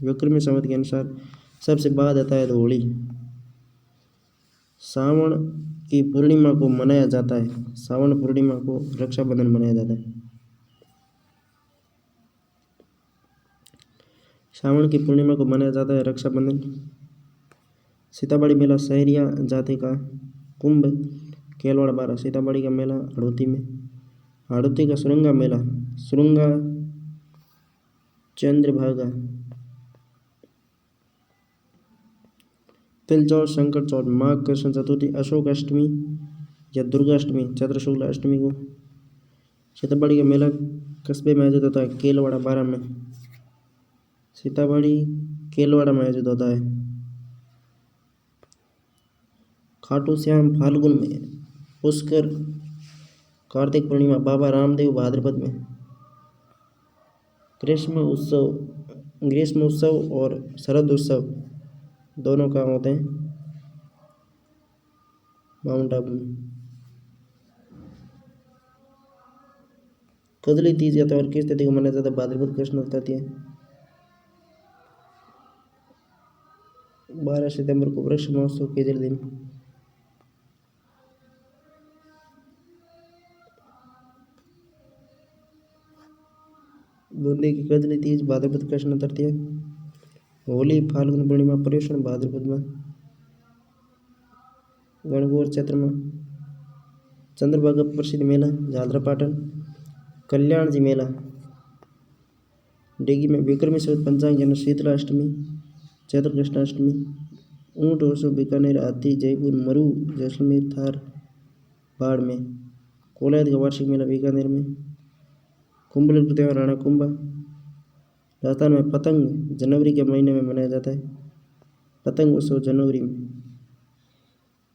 विक्रमी संवत के अनुसार सबसे बाद आता है? तो होली। सावन की पूर्णिमा को मनाया जाता है। सावन पूर्णिमा को रक्षाबंधन मनाया जाता है। सावन की पूर्णिमा को मनाया जाता है रक्षाबंधन। सीतामढ़ी मेला सहरिया जाति का कुंभ केलवाड़ 12। सीतामढ़ी का मेला हड़ौती में। हड़ौती का सुरंगा मेला सुरंगा चंद्रभागा। तिलचौर शंकर चौथ माघ कृष्ण चतुर्थी अशोक अष्टमी या दुर्गा अष्टमी चैत्र शुक्ल अष्टमी को। सीतामढ़ी का मेला कस्बे में आयोजित होता है केलवाड़ा 12 में। सीतामढ़ी केलवाड़ा में आयोजित होता है। खाटू श्याम फाल्गुन में। पुष्कर कार्तिक पूर्णिमा। बाबा रामदेव भाद्रपद में। ग्रीष्म उत्सव और शरद उत्सव दोनों काम होते हैं माउंट आबू में। कजली तीज या त्योहार किस तिथि को मनाया जाता है? भाद्रपद कृष्ण तृतीया 12 सितंबर को। वृक्ष महोत्सव के दिन। बूंदी की कजली तीज भाद्रपद कृष्ण तृतीया। होली फाल्गुन पूर्णिमा पर्युषण भाद्रपद में। गणगौर चैत्र में। चंद्रभागा प्रसिद्ध मेला झालरापाटन। कल्याण जी मेला डेगी में। विक्रमी संवत पंचांग जन शीतला अष्टमी चैत्र कृष्णाष्टमी। ऊंट उत्सव बीकानेर हाथी जयपुर मरू जैसलमेर थार बाड़मेर। कोलायत का वार्षिक मेला बीकानेर में। कुंभलग्न त्योहार राणा कुंभा। राजस्थान में पतंग जनवरी के महीने में मनाया जाता है। पतंग उत्सव जनवरी में।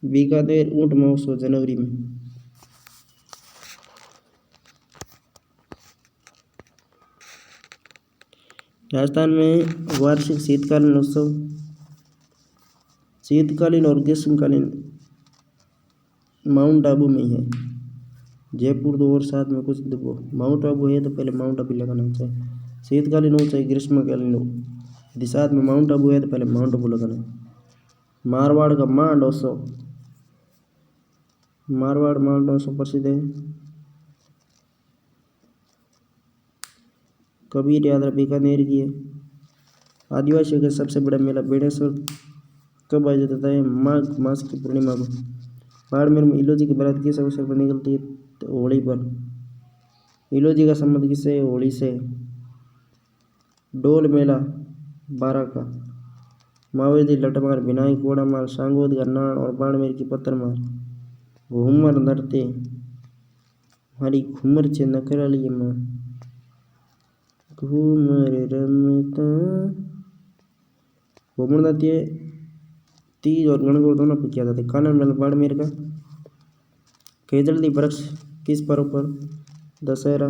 बीकानेर ऊंट महोत्सव जनवरी में। राजस्थान में वार्षिक शीतकालीन उत्सव शीतकालीन और ग्रीष्मकालीन माउंट आबू में ही है। जयपुर 2 और 7 में कुछ देखो माउंट आबू है तो पहले माउंट आबू लगाना चाहिए। शीतकालीन हो चाहे ग्रीष्मकालीन हो, यदि साथ में माउंट आबू है तो पहले माउंट आबू लगाना है। मारवाड़ का मांड उत्सव मारवाड़ मांड उत्सव प्रसिद्ध है। कबीर यात्रा बीकानेर की है। आदिवासियों का सबसे बड़ा मेला बेणेश्वर कब आयोजित होता है? माघ मास की पूर्णिमा को। बाड़मेर में इलोजी की बारात किस अवसर पर निकलती है? तो होली पर। इलोजी का संबंध किससे है? होली से। डोल मेला 12 का। मावेदी लटमार बिनाई कोड़ा मार सांगोद का नाण और बाड़मेर की पत्थर मार। घूमर नृत्य हमारी घूमर चे नकराली माँ घूमर रमता घूमर जाती है। तीज और गणगौर दोनों पर किया जाता है। कानन मेला बाड़मेर का। खेजड़ती वृक्ष किस पर्व पर? दशहरा।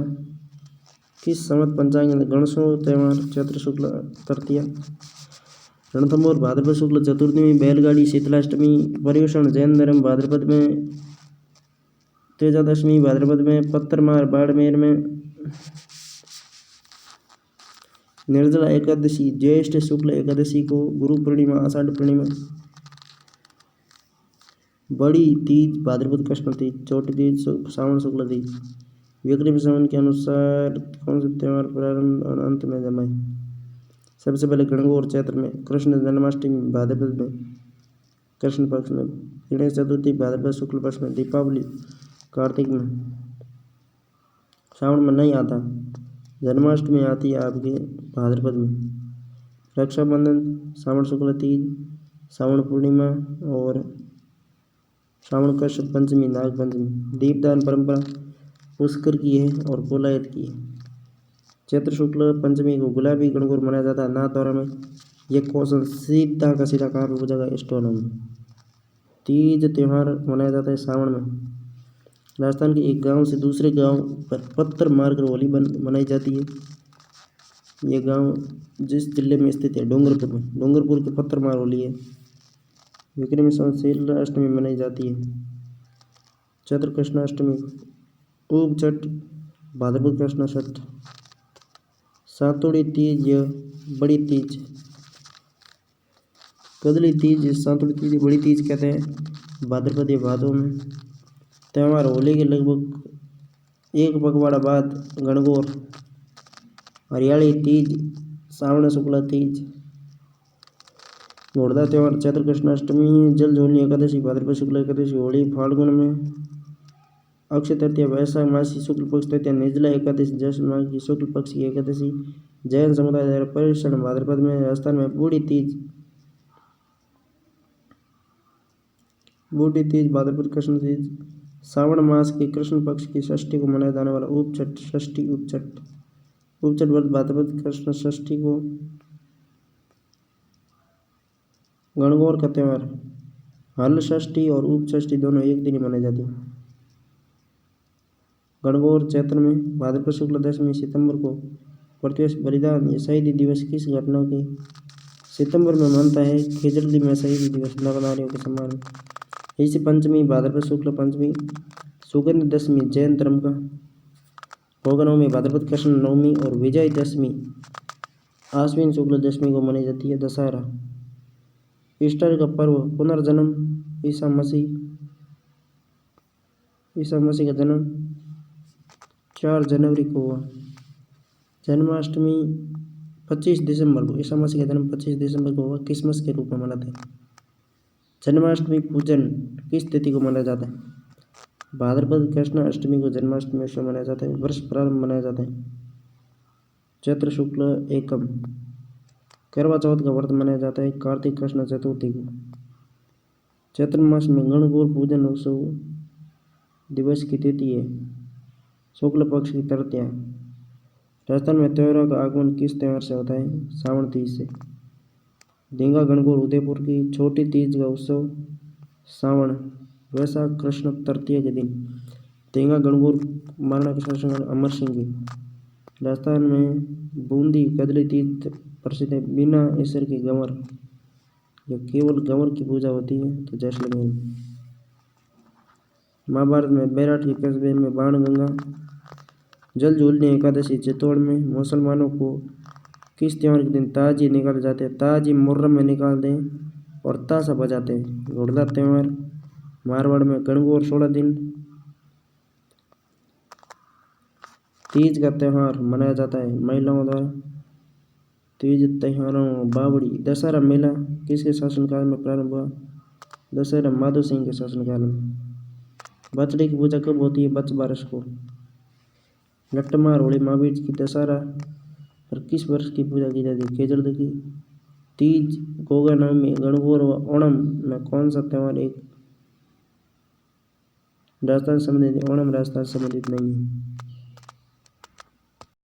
किस संवत पंचांग में गणेशोत्सव त्यौहार चैत्र शुक्ल तृतीया। रणथंभौर भाद्रपद शुक्ल चतुर्थी में। बैलगाड़ी शीतलाष्टमी। पर्युषण जैन धर्म भाद्रपद में। तेजादशमी भाद्रपद में। पत्थरमार बाड़मेर में। निर्जला एकादशी ज्येष्ठ शुक्ल एकादशी को। गुरु पूर्णिमा आषाढ़ पूर्णिमा। बड़ी तीज भाद्रपद कृष्ण तीज। चौटी तीज श्रावण शुक्ल तीज। विक्रम संवत के अनुसार कौन से त्यौहार प्रारंभ और अंत में जमाए? सबसे पहले गणगौर चैत्र में। कृष्ण जन्माष्टमी भाद्रपद में कृष्ण पक्ष में। गणेश चतुर्थी भाद्रपद शुक्ल पक्ष में। दीपावली कार्तिक में। श्रावण में नहीं आता। जन्माष्टमी आती है आपके भाद्रपद में। रक्षाबंधन श्रावण शुक्ल तीज श्रावण पूर्णिमा और श्रावण कृष्ण पंचमी नाग पंचमी। दीपदान परंपरा पुष्कर की है और कोलायत की है। चैत्र शुक्ल पंचमी को गुलाबी गणगौर मनाया जाता है नाथद्वारा में। यह क्वेश्चन सीधा का सीधा कहाँ पे पूछा गया? स्टोन में। तीज त्यौहार मनाया जाता है सावन में। राजस्थान के एक गांव से दूसरे गांव पर पत्थर मारकर होली मनाई जाती है। ये गांव जिस जिले में स्थित है? डूंगरपुर में। डूंगरपुर की पत्थर मार होली है। विक्रम संवत शीतलाष्टमी मनाई जाती है। चैत्र कृष्णाष्टमी। ऊग छठ भाद्रपद कृष्ण छठ। सातोड़ी तीज या बड़ी तीज। कदली तीज सातोड़ी तीज बड़ी तीज कहते हैं भाद्रपद या भादों में। त्यौहार होली के लगभग एक पखवाड़ा बाद गणगौर। हरियाली तीज श्रावण शुक्ला तीज। घोड़दा त्यौहार चैत्र कृष्णाष्टमी। जल झोलनी एकादशी भाद्रपद शुक्ल एकादशी होली फाल्गुन में। अक्षय तृतीया वैशाख मासी शुक्ल पक्ष तृतीया। निर्जला एकादशी ज्येष्ठ माह की शुक्ल पक्ष की एकादशी। जैन समुदाय द्वारा पर्युषण भाद्रपद में। राजस्थान में बूढ़ी तीज भाद्रपद कृष्ण तीज। श्रावण मास के कृष्ण पक्ष की षष्ठी को मनाया जाने वाला उपछठ षष्ठी उपछठ व्रत भाद्रपद कृष्ण षष्ठी को। गणगौर का त्यौहार हल षष्ठी और उप षष्ठी दोनों एक दिन ही मनाई जाती है। गणगौर चैत्र में। भाद्रपद शुक्ल दशमी सितंबर को। प्रतिवर्ष बलिदान या शहीदी दिवस किस घटना के सितंबर में मनता है? खेजड़ली में शहीदी दिवस नवनारियों के सम्मान। इसी पंचमी भाद्रपद शुक्ल पंचमी। सुगंध दशमी जैन धर्म का। होगा नवमी भाद्रपद कृष्ण नवमी और विजय दशमी आश्विन शुक्ल दशमी को मनाई जाती है। दशहरा ईस्टर का पर्व पुनर्जन्म। ईसा मसीह का जन्म 4 जनवरी को हुआ। जन्माष्टमी 25 दिसंबर को। ईसा मसीह का जन्म 25 दिसंबर को हुआ। क्रिसमस के रूप में मनाते हैं। जन्माष्टमी पूजन किस तिथि को मनाया जाता है? भाद्रपद कृष्ण अष्टमी को जन्माष्टमी उत्सव मनाया जाता है। वर्ष प्रारंभ मनाया जाता है चैत्र शुक्ल एकम। करवा चौथ का व्रत मनाया जाता है कार्तिक कृष्ण चतुर्थी को। चैत्र मास में गणगौर पूजन उत्सव दिवस की तिथि है शुक्ल पक्ष की तृतीया। राजस्थान में त्योहारों का आगमन किस त्यौहार से होता है? श्रावण तीज से। धींगा गणगौर उदयपुर की। छोटी तीज का उत्सव श्रावण वैशाख कृष्ण तृतीया के दिन। धींगा गणगौर महाराणा के शासनकाल अमर सिंह की। राजस्थान में बूंदी कदली तीज प्रसिद्ध है। बिना ईश्वर के गंवर या केवल गंवर की पूजा होती है तो जैसलमेर। महाभारत में बैराट के कस्बे में बाणगंगा। जल झूलनी एकादशी चित्तौड़ में। मुसलमानों को किस त्यौहार के दिन ताजिए निकाले जाते हैं? ताजिए मुहर्रम में निकालते हैं और ताशा बजाते हैं। घोड़दा त्यौहार मारवाड़ में। गणगौर 16 दिन। तीज का त्यौहार मनाया जाता है महिलाओं द्वारा। तीज त्योहारों बावड़ी। दशहरा मेला किसके शासनकाल में प्रारंभ हुआ? दशहरा माधो सिंह के शासनकाल में। बछड़े की पूजा कब होती है? बच्छ बारस को। लट्टमार होली महावीर की। दशहरा पर किस वर्ष की पूजा की जाती है? खेजड़ की। तीज गोगा नवमी गणगौर व ओणम में कौन सा त्यौहार एक राजस्थान से संबंधित, ओणम राजस्थान से संबंधित नहीं है।